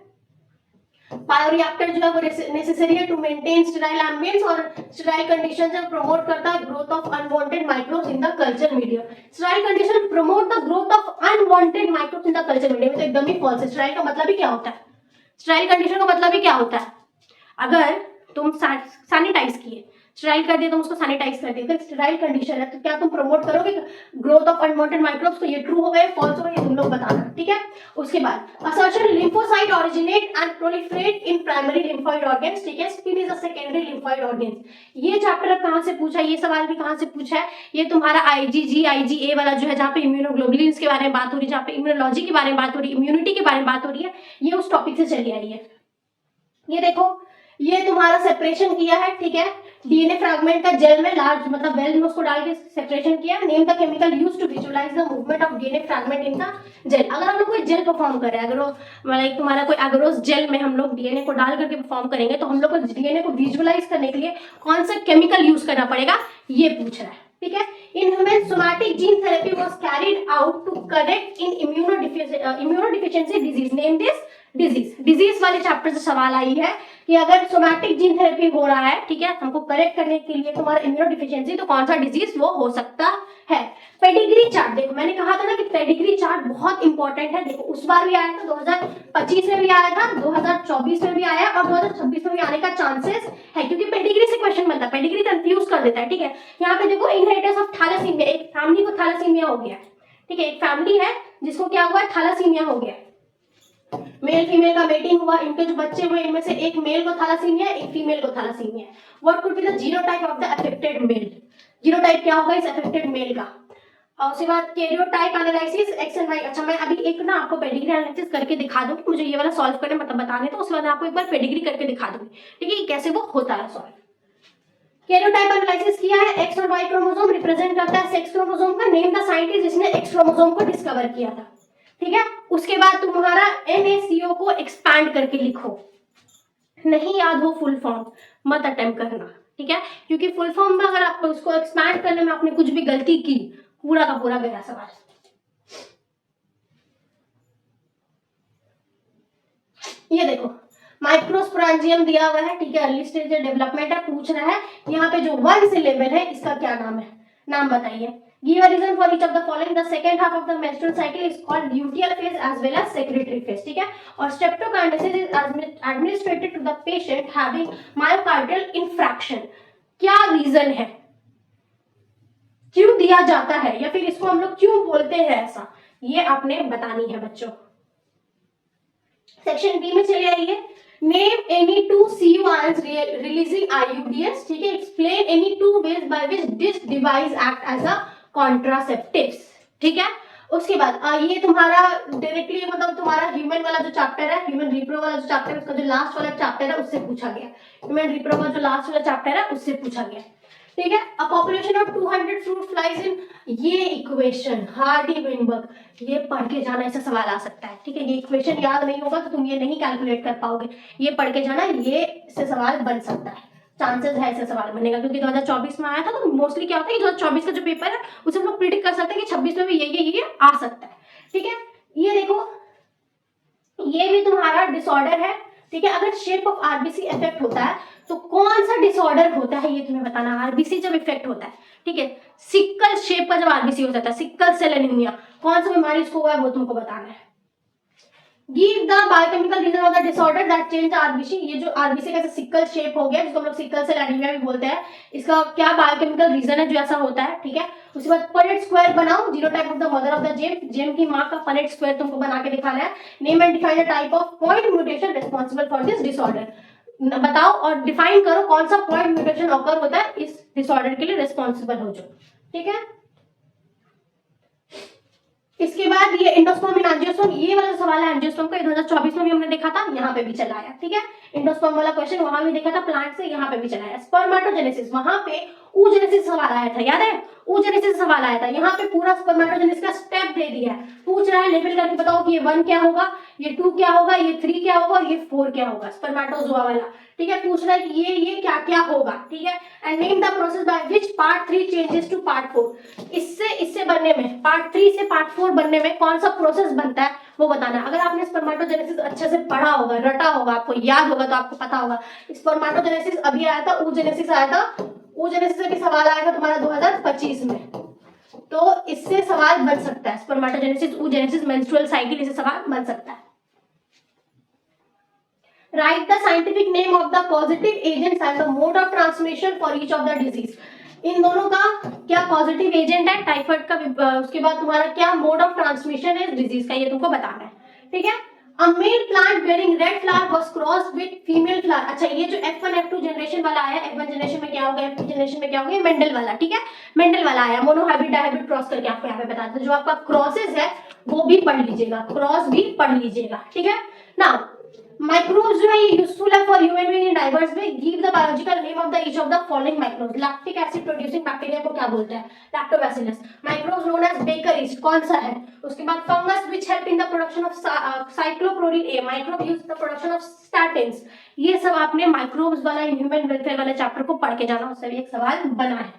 बायोरिएक्टर जो है वो नेसेसरी है टू मेंटेन स्टेराइल एम्बियंस और स्टेराइल कंडीशन से प्रमोट करता है growth of unwanted microbes in the culture medium. Sterile condition promote the growth of unwanted microbes in the culture medium, तो एकदम ही फॉल्स है। स्टेराइल का मतलब ही क्या होता है, स्टेराइल कंडीशन का मतलब ही क्या होता है, अगर तुम सैनिटाइज किए, स्टेराइल कर दिया तुम उसको सैनिटाइज कर दिया, तो स्टेराइल कंडीशन है तो क्या तुम प्रमोट करोगे ग्रोथ ऑफ अनवांटेड माइक्रोब्स। तो ये ट्रू हो गए फॉल्स हो गए, तुम लोग बताना, ठीक है। उसके बाद assertion lymphocyte originate and proliferate in primary lymphoid organs, ठीक है, skin is a secondary lymphoid organ. ये चैप्टर कहां से पूछा है, ये सवाल भी कहां से पूछा है, ये तुम्हारा IgG IgA वाला जो है जहाँ पे इम्यूनोग्लोबुलिन के बारे में बात हो रही है, जहाँ पे इम्यूनोलॉजी के बारे में बात हो रही है, इम्यूनिटी के बारे में बात हो रही है, ये उस टॉपिक से चली आई है। ये देखो ये तुम्हारा सेपरेशन किया है, ठीक है, डीएनए फ्रैगमेंट का जेल में लार्ज मतलब वेल में उसको डाल के सेपरेशन किया। Name the chemical used to visualize the movement of DNA fragment in the gel. अगर हम लोग कोई जेल परफॉर्म कर रहे हैं, अगर वो मतलब तुम्हारा कोई एगरोस जेल में हम लोग डीएनए को डाल करके परफॉर्म करेंगे तो हम लोग को डीएनए को विजुअलाइज करने के लिए कौन सा केमिकल यूज करना पड़ेगा, ये पूछ रहा है, ठीक है। In human somatic gene therapy was carried out to correct in immunodeficiency disease, name this disease. Disease वाले चैप्टर से सवाल आई है कि अगर सोमैटिक जीन थेरेपी हो रहा है, ठीक है, हमको करेक्ट करने के लिए तुम्हारा इम्यूनो डिफिशियंसी, तो कौन सा डिजीज वो हो सकता है। पेडिग्री चार्ट देखो, मैंने कहा था ना कि पेडिग्री चार्ट बहुत इंपॉर्टेंट है। देखो उस बार भी आया था, 2025 में भी आया था, 2024 में भी आया और 2026 में भी आने का चांसेस है, क्योंकि पेडिग्री से क्वेश्चन बनता है, पेडिग्री कंफ्यूज कर देता है, ठीक है। यहाँ पे देखो इनहेरिटेंस ऑफ थैलेसीमिया, एक फैमिली को थैलेसीमिया हो गया, ठीक है, एक फैमिली है जिसको क्या हुआ है, थैलेसीमिया हो गया, मेल फीमेल का मेटिंग हुआ, इनके जो बच्चे हुए इनमें से एक मेल को थैलेसीमिया, एक फीमेल को thalassemia. What could be the genotype of the affected male, genotype क्या होगा इस अफेक्टेड मेल का। और उसके बाद karyotype analysis X and Y. अच्छा मैं अभी एक ना आपको पेडिग्री एनालिसिस करके दिखा दूंगी, मुझे ये वाला सॉल्व करने मतलब बताने, तो उसके बाद आपको एक बार पेडिग्री करके दिखा दूंगी, ठीक है, कैसे वो होता है सॉल्व। कैरियोटाइप एनालिसिस किया है, एक्स और वाई क्रोमोसोम रिप्रेजेंट करता है सेक्स क्रोमोसोम का, नेम द साइंटिस्ट जिसने एक्स क्रोमोसोम को डिस्कवर किया था, ठीक है। उसके बाद तुम्हारा NaCO को एक्सपैंड करके लिखो, नहीं याद हो फुल फॉर्म मत अटेम्प्ट करना, ठीक है, क्योंकि फुल फॉर्म में अगर आप उसको एक्सपैंड करने में आपने कुछ भी गलती की, पूरा का पूरा गया सवाल। ये देखो माइक्रोस्पोरेंजियम दिया हुआ है, ठीक है, अर्ली स्टेज डेवलपमेंट है, पूछ रहा है यहाँ पे जो 1 से लेवल है इसका क्या नाम है, नाम बताइए। Give a reason for each of the following. The second half of the menstrual cycle is called luteal phase as well as secretory phase, ठीक है। और streptokinesis is administered to the patient having myocardial infarction. क्या reason है, क्यों दिया जाता है, या फिर इसको हम लोग क्यों बोलते हैं ऐसा, ये आपने बतानी है बच्चों। सेक्शन बी में चले आइए, name any two CU ions releasing IUDs, ठीक है, explain any two ways by which this device act as a contraceptives, ठीक है। उसके बाद ये तुम्हारा डायरेक्टली मतलब तुम्हारा ह्यूमन वाला जो चैप्टर है, ह्यूमन रिप्रो वाला जो चैप्टर है, उसका जो लास्ट वाला चैप्टर है उससे पूछा गया, ह्यूमन रिप्रो का जो लास्ट वाला चैप्टर है उससे पूछा गया, ठीक है। A population of 200 fruit flies इन, ये इक्वेशन हार्डी विनबर्ग, ये पढ़ के जाना, ऐसा सवाल आ सकता है, ठीक है। ये इक्वेशन याद नहीं होगा तो तुम ये नहीं कैलकुलेट कर पाओगे, ये पढ़ के जाना, ये से सवाल बन सकता है, चांसेस है ऐसे सवाल बनने का, क्योंकि 2024 में आया था, तो मोस्टली क्या होता है कि 2024 का जो पेपर है उसे हम लोग प्रिडिक्ट कर सकते हैं कि 26 में भी ये आ सकता है, ठीक है। ये देखो ये भी तुम्हारा डिसऑर्डर है, ठीक है। अगर शेप ऑफ आरबीसी इफेक्ट होता है तो कौन सा डिसऑर्डर होता है ये तुम्हें बताना। आरबीसी जब इफेक्ट होता है, ठीक है, सिक्कल शेप का जब आरबीसी हो जाता है, सिक्कल सेल एनीमिया, कौन सा बीमारी इसको हुआ है वो तुमको बताना है। Give the biochemical reason of the disorder that change RBC, ये जो RBC का सिक्कल शेप हो गया जिसको हम लोग सिक्कल सेल एनीमिया भी बोलते हैं, इसका क्या बायोकेमिकल रीजन है जो ऐसा होता है, ठीक है। उसके बाद पनेट स्क्वायर बनाओ, genotype of the mother of the gem, gem की मां का पनेट स्क्वायर तुमको बना के दिखाना है। Name and define the type of point mutation responsible for this disorder, बताओ और डिफाइन करो कौन सा पॉइंट म्यूटेशन ऑकर होता है इस डिसऑर्डर के लिए रिस्पॉन्सिबल हो जो, ठीक है। इसके बाद ये एंडोस्पर्म एंड एंजियोस्पर्म, ये वाला सवाल है एंजियोस्पर्म का, 2024 में भी हमने देखा था, यहाँ पे भी चला आया, ठीक है। एंडोस्पर्म वाला क्वेश्चन वहां भी देखा था प्लांट से, यहाँ पे भी चला आया। स्पर्मेटोजेनेसिस, वहां पे oogenesis सवाल आया था, याद है, oogenesis सवाल आया था, यहाँ पे पूरा स्पर्मेटोजेनेसिस का स्टेप दे दिया है, पूछ रहा है लेबल करके बताओ कि ये 1 क्या होगा, ये 2 क्या होगा, ये 3 क्या होगा और ये 4 क्या होगा, स्पर्मेटोजोआ वाला, ठीक है। पूछ रहा है कि ये क्या क्या होगा, ठीक है। And name the process by which part 3 changes to part 4, इससे बनने में, पार्ट 3 से पार्ट 4 बनने में कौन सा प्रोसेस बनता है वो बताना। अगर आपने स्पर्मेटोजेनेसिस अच्छे से पढ़ा होगा, रटा होगा, आपको याद होगा तो आपको पता होगा। स्पर्मेटोजेनेसिस अभी आया था, oogenesis आया था, oogenesis से भी सवाल आया था तुम्हारा 2025 में, तो इससे सवाल बन सकता है, स्पर्मेटोजेनेसिस, oogenesis, मेंस्ट्रुअल साइकिल, इससे सवाल बन सकता है। Write the scientific name of the causative agents and the mode of transmission for each of the disease. इन दोनों का क्या पॉजिटिव एजेंट है टाइफाइड का, उसके बाद तुम्हारा क्या मोड ऑफ ट्रांसमिशन है डिजीज का, ये तुमको बताना है, ठीक है। A male plant bearing red flower was crossed with female flower। अच्छा ये जो F1 F2 जनरेशन वाला आया, F1 जनरेशन में क्या होगा, F2 जनरेशन में क्या होगा, मेंडल वाला, ठीक है, मेंडल वाला आया, मोनोहाइब्रिड डायहाइब्रिड क्रॉस करके आपको यहाँ पे बताते हैं। जो आपका क्रॉसेस है वो भी पढ़ लीजिएगा, क्रॉस भी पढ़ लीजिएगा, ठीक है ना। माइक्रोब्स जो है ये यूजफुल है for human being in diverse way. Give the biological name of the each of the following microbes. Lactic acid producing bacteria को क्या बोलते हैं, lactobacillus. Microbes known as bakeries, कौन सा है। उसके बाद fungus which help in the production of cyclosporin A, microbe use the production of statins. ये सब आपने माइक्रोब्स वाला ह्यूमन वेलफेयर वाले चैप्टर को पढ़ के जाना, उससे भी एक सवाल बना है।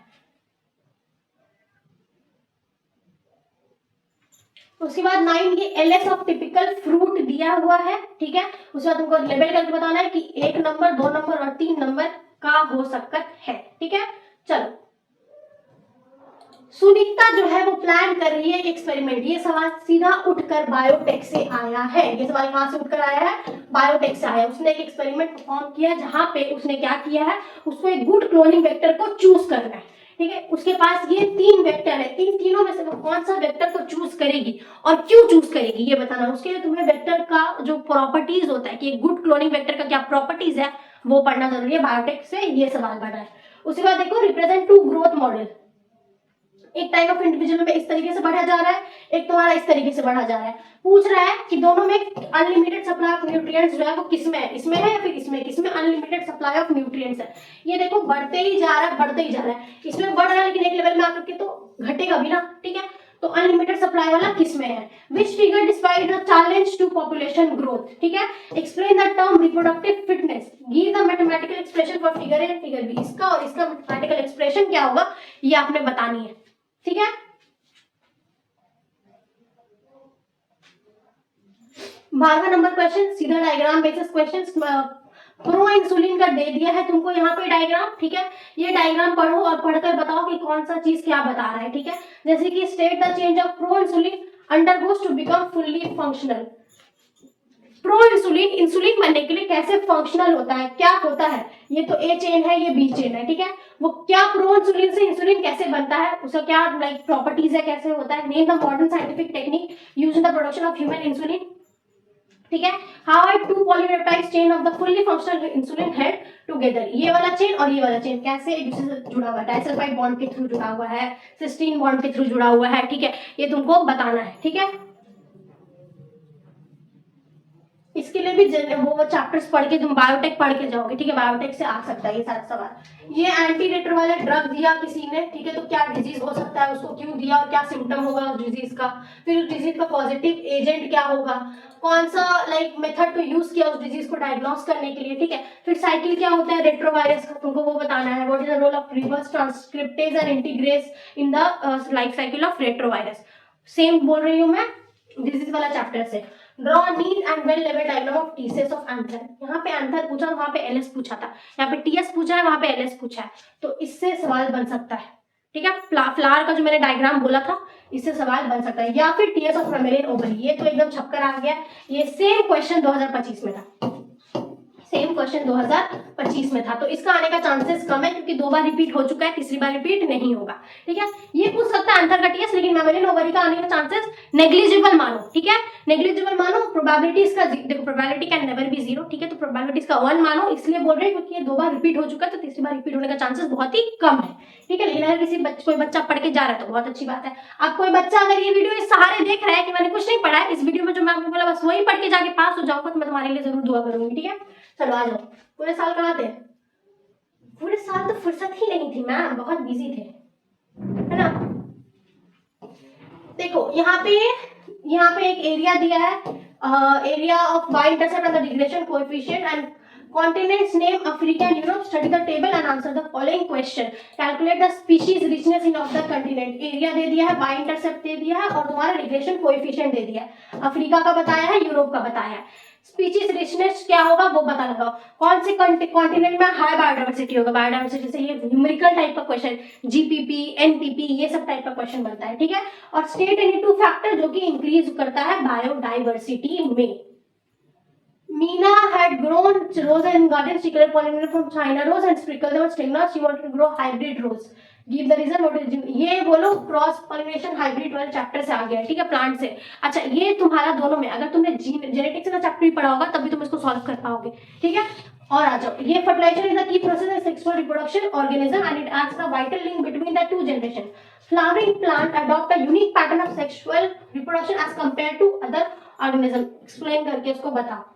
उसके बाद 9 ये एलएस ऑफ टिपिकल फ्रूट दिया हुआ है, ठीक है। उसके बाद तुमको लेबल करके बताना है कि 1 नंबर, 2 नंबर और 3 नंबर का हो सकता है, ठीक है। चलो, सुनीता जो है वो प्लान कर रही है एक एक्सपेरिमेंट। ये सवाल सीधा उठकर बायोटेक से आया है। ये सवाल कहां से उठकर आया है? बायोटेक से आया। उसने एक एक्सपेरिमेंट परफॉर्म किया जहां पे उसने क्या किया है, उसको एक गुड क्लोनिंग वेक्टर को चूज करना है, ठीक है। उसके पास ये 3 वेक्टर है, इन तीनों में से वो कौन सा वेक्टर को चूज करेगी और क्यों चूज करेगी ये बताना। उसके लिए तुम्हें वेक्टर का जो प्रॉपर्टीज होता है कि एक गुड क्लोनिंग वेक्टर का क्या प्रॉपर्टीज है वो पढ़ना जरूरी है। बायोटेक से ये सवाल बना है। उसके बाद देखो, रिप्रेजेंट 2 ग्रोथ मॉडल। एक टाइप ऑफ इंडिविजुअल में इस तरीके से बढ़ा जा रहा है, एक तुम्हारा इस तरीके से बढ़ा जा रहा है। पूछ रहा है कि दोनों में अनलिमिटेड सप्लाई ऑफ न्यूट्रिएंट्स जो है वो किसमें है, इसमें है या फिर इसमें, किसमें अनलिमिटेड सप्लाई ऑफ न्यूट्रिएंट्स है। ये देखो बढ़ते ही जा रहा है, बढ़ते ही जा रहा है। इसमें बढ़ रहा है लेकिन एक लेवल में आकर के तो घटेगा भी ना, ठीक है। तो अनलिमिटेड सप्लाई वाला किसमें है? Which figure describe the challenge to population growth, ठीक है। Explain the term reproductive fitness, give the mathematical expression for figure A and figure B. इसका और इसका मैथमेटिकल एक्सप्रेशन क्या होगा ये आपने बतानी है, ठीक है। 12वां नंबर क्वेश्चन, सीधा diagram basis question. Pro insulin का दे दिया है तुमको यहाँ पे डायग्राम, ठीक है। ये डायग्राम पढ़ो और पढ़कर बताओ कि कौन सा चीज क्या बता रहा है, ठीक है। जैसे कि state the change of pro insulin undergoes to become fully functional. Pro insulin insulin बनने के लिए कैसे फंक्शनल होता है, क्या होता है? ये तो ए चेन है, ये बी चेन है, ठीक है। वो क्या प्रो इंसुलिन से इंसुलिन कैसे बनता है, उसका क्या लाइक प्रॉपर्टीज है, कैसे होता है। Name the modern scientific technique used in the production of human insulin, ठीक है। How are 2 polypeptide chain of the fully functional insulin held together. ये वाला चेन और ये वाला चेन कैसे एक दूसरे से जुड़ा हुआ है, डाइसल्फाइड बॉन्ड के थ्रू जुड़ा हुआ है, सिस्टीन बॉन्ड के थ्रू जुड़ा हुआ है, ठीक है। ये तुमको बताना है, ठीक है। इसके लिए भी वो चैप्टर्स पढ़ के तुम बायोटेक पढ़ के जाओगे, ठीक है। बायोटेक से आ सकता है ये सारा सवाल। ये एंटी रेट्रोवायरल ड्रग दिया किसी ने, ठीक है, तो क्या डिजीज हो सकता है, उसको क्यों दिया और क्या सिम्टम होगा उस डिजीज का, फिर उस डिजीज का पॉजिटिव एजेंट क्या होगा, कौन सा लाइक मेथड को यूज किया उस डिजीज को डायग्नोस करने के लिए, ठीक है। फिर साइकिल क्या होता है रेट्रोवायरस का, तुमको वो बताना है। What is the role of reverse transcriptase and integrase in the life cycle of retrovirus. Same बोल रही हूँ मैं डिजीज वाला चैप्टर से। ड्रॉ नीट एंड वेल लेवल diagram of TCS of anther. यहाँ पे एंथर पूछा, वहां पे एलएस पूछा था, यहाँ पे टीएस पूछा है, वहां पे एलएस पूछा है, तो इससे सवाल बन सकता है, ठीक है। फ्लावर का जो मैंने डायग्राम बोला था इससे सवाल बन सकता है, या फिर टीएस ऑफ मेमेलियन ओवरी। ये तो एकदम छक्कर आ गया, ये सेम क्वेश्चन 2025 में था, सेम क्वेश्चन 2025 में था, तो इसका आने का चांसेस कम है क्योंकि 2 बार रिपीट हो चुका है, तीसरी बार रिपीट नहीं होगा, ठीक है। ये पूछ सकता है आंसर का टीएस, लेकिन मेमेलियन ओवरी का आने का चांसेस नेग्लिजिबल मानो, ठीक है। नेग्लिजिबल मानो, प्रोबेबिलिटीज का देखो, प्रोबेबिलिटी कैन नेवर बी 0, ठीक है। तो प्रोबेबिलिटीज का 1 मानो, इसलिए बोल रहे हैं क्योंकि ये 2 बार रिपीट हो चुका है, तो तीसरी बार रिपीट होने का चांसेस बहुत ही कम है, ठीक है। लेकिन अगर किसी कोई बच्चा पढ़ के जा रहा है तो बहुत अच्छी बात है। अब कोई बच्चा अगर ये वीडियो इस सहारे देख रहा है कि मैंने कुछ नहीं पढ़ा है, इस वीडियो में जो मैं आपको बोला बस वही पढ़ के जाके पास हो जाऊंगा, तो मैं तुम्हारे लिए जरूर दुआ करूंगी, ठीक है। चलो आ जाओ। पूरे साल कहाँ थे? पूरे साल तो फुर्सत ही नहीं थी मैम, बहुत बिजी थे, है ना। देखो यहाँ पे एक एरिया दिया है, area of y intercept and the digression coefficient and continents name Africa and Europe. Study the table and answer the following question. Calculate the species richness in of the continent. Area दे दिया है, y intercept दे दिया है और तुम्हारा digression coefficient दे दिया है। Africa का बताया है, यूरोप का बताया है। स्पीशीज रिचनेस क्या होगा वो पता लगाओ। कौन से कॉन्टिनेंट में हाई बायोडाइवर्सिटी होगा, बायोडाइवर्सिटी से ये न्यूमेरिकल टाइप का क्वेश्चन, जीपीपी, एनपीपी, ये सब टाइप का क्वेश्चन बनता है, ठीक है। और स्टेट एनी 2 फैक्टर जो कि इंक्रीज करता है बायोडाइवर्सिटी में। Mina had grown rose in garden. She collected pollen from China rose and sprinkled them with stigma. She wanted to grow hybrid rose. Give the reason. What is ये बोलो cross pollination hybrid वाले chapter से आ गया है, ठीक है, plant से। अच्छा, ये तुम्हारा दोनों में अगर तुमने जेनेटिक्स का चैप्टर भी पढ़ा होगा तब भी तुम इसको सॉल्व कर पाओगे, ठीक है। और आ जाओ, ये fertilization is the key process in sexual reproduction organism and it acts the vital link between the 2 generation. Flowering plant adopt a unique pattern of sexual reproduction as compared to other organism. Explain करके उसको बताओ।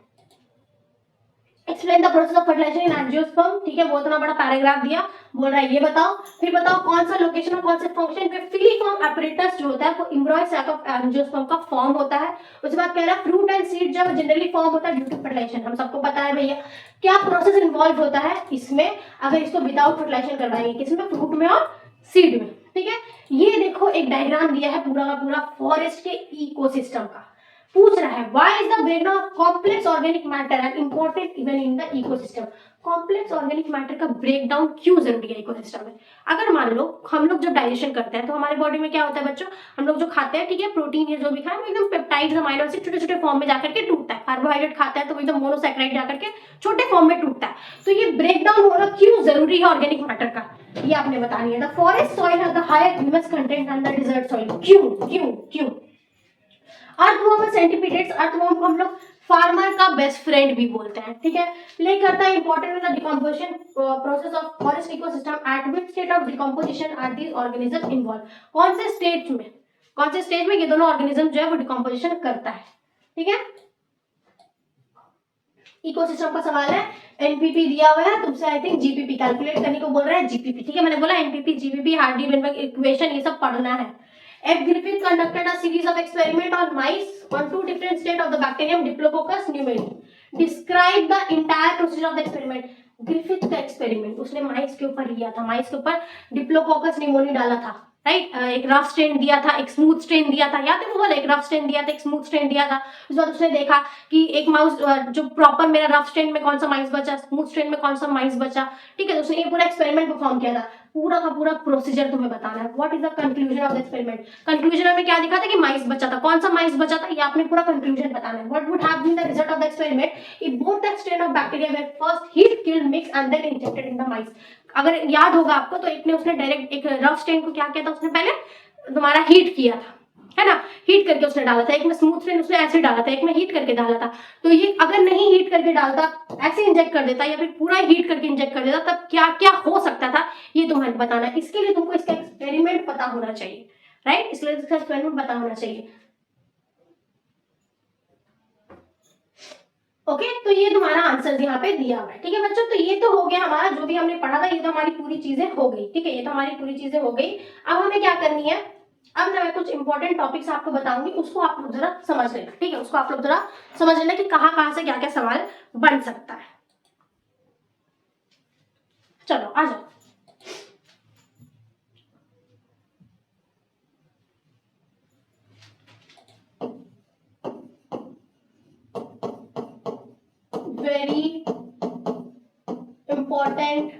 Explain the process of fertilization in angiosperm, ठीक है। वो इतना बड़ा paragraph दिया, बोल रहा है ये बताओ। फिर बताओ कौन सा लोकेशन और कौन से फंक्शन पे फिलीफॉर्म एपरेटस जो होता है वो एम्ब्रॉय सैक ऑफ एंजियोस्पर्म का फॉर्म होता है। उसके बाद कह रहा है फ्रूट एंड सीड जो जनरली फॉर्म होता है ड्यू टू फर्टिलाइजेशन। हम सबको पता है भैया क्या प्रोसेस इन्वॉल्व होता है इसमें, अगर इसको विदाउट फर्टिलाइजेशन करवाएंगे, किसमें, फ्रूट में और सीड में। ठीक है, ये देखो एक डायग्राम दिया है पूरा का पूरा फॉरेस्ट के इकोसिस्टम का। पूछ रहा है why is the breakdown of complex organic matter and important even in the ecosystem. Complex organic matter का ब्रेकडाउन क्यों जरूरी है इकोसिस्टम में। अगर मान लो हम लोग जब डाइजेशन करते हैं तो हमारे बॉडी में क्या होता है बच्चों, हम लोग जो खाते हैं, ठीक है, प्रोटीन ये जो भी खाए एकदम पेप्टाइड्स अमाइनो एसिड छोटे छोटे फॉर्म में जाकर के टूटता है। कार्बोहाइड्रेट खाता है तो एकदम मोनोसैकेराइड जाकर के छोटे फॉर्म में टूटता है। तो ये ब्रेकडाउन होना क्यों जरूरी है ऑर्गेनिक मैटर का, ये आपने बतानी है। The forest soil has the higher humus content and the desert soil. क्यों क्यों क्यों। अर्थवर्म और सेंटीपीडेट्स, अर्थवर्म को हम लोग फार्मर का बेस्ट फ्रेंड भी बोलते हैं, ठीक है, प्ले करता है important in the decomposition process of forest ecosystem. At which state of decomposition are these organism involve. कौन से स्टेज में, कौन से स्टेज में ये दोनों ऑर्गेनिज्म जो है वो डिकम्पोजिशन करता है, ठीक है। इकोसिस्टम का सवाल है, एनपीपी दिया हुआ है तुमसे, आई थिंक जीपीपी कैलकुलेट करने को बोल रहा है, जीपीपी, ठीक है, मैंने बोला एनपीपी जीपीपी हार्डी-वेनबर्ग इक्वेशन ये सब पढ़ना है। F. Griffith conducted a series of experiments on mice on two different states of the bacterium Diplococcus pneumoniae. Describe the entire procedure of the experiment. Griffith का experiment उसने माइस के ऊपर लिया था, माइस के ऊपर डिप्लोकोकस निमोनिया डाला था, राइट। एक रफ स्ट्रेन दिया था, एक स्मूथ स्ट्रेन दिया था, याद है वो वाला, एक रफ स्ट्रेन दिया था, एक स्मूथ स्ट्रेन दिया था। उसके बाद उसने देखा कि एक माउस जो प्रॉपर मेरा रफ स्ट्रेन में कौन सा माइस बचा, स्मूथ स्ट्रेन में कौन सा माइस बचा, ठीक है। तो उसने ये पूरा एक्सपेरिमेंट परफॉर्म किया था। पूरा का पूरा प्रोसीजर तुम्हें बताना है। What is the conclusion of the experiment. Conclusion में क्या दिखा था कि माइस बचा था, कौन सा माइस बचा था, ये आपने पूरा कंक्लूजन बताना है। What would have been the result of the experiment if both the strain of bacteria were first heat killed mix and then injected in the mice. अगर याद होगा आपको तो एक ने उसने डायरेक्ट एक रफ स्ट्रेन को क्या किया था, उसने पहले तुम्हारा हीट किया था, है ना, हीट करके उसने डाला था। एक में स्मूथ स्ट्रेन उसने ऐसे डाला था, एक में हीट करके डाला था। तो ये अगर नहीं हीट करके डालता, ऐसे इंजेक्ट कर देता या फिर पूरा हीट करके इंजेक्ट कर देता, तब क्या क्या हो सकता था ये तुम्हें बताना है। इसके लिए तुमको इसका एक्सपेरिमेंट पता होना चाहिए, राइट, इसलिए इसका एक्सपेरिमेंट पता होना चाहिए। ओके, तो ये तुम्हारा आंसर यहाँ पे दिया हुआ है, ठीक है बच्चों। तो ये तो हो गया हमारा जो भी हमने पढ़ा था, ये तो हमारी पूरी चीजें हो गई, ठीक है, ये तो हमारी पूरी चीजें हो गई। अब हमें क्या करनी है, अब मैं कुछ इंपॉर्टेंट टॉपिक्स आपको बताऊंगी, उसको आप लोग जरा समझ लेना, ठीक है, उसको आप लोग जरा समझ लेना कि कहाँ कहाँ से क्या क्या सवाल बन सकता है। चलो आ जाओ। वेरी इंपॉर्टेंट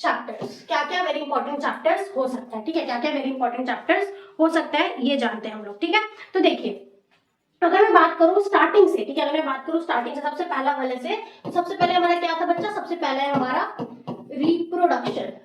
चैप्टर्स, क्या क्या वेरी इंपॉर्टेंट चैप्टर्स हो सकता है, ठीक है, क्या क्या वेरी इंपॉर्टेंट चैप्टर्स हो सकता है ये जानते हैं हम लोग, ठीक है। तो देखिए अगर मैं बात करूं स्टार्टिंग से, ठीक है, अगर मैं बात करूं स्टार्टिंग से, सबसे पहला वाले से, तो सबसे पहले हमारा क्या था बच्चा, सबसे पहले है हमारा रिप्रोडक्शन।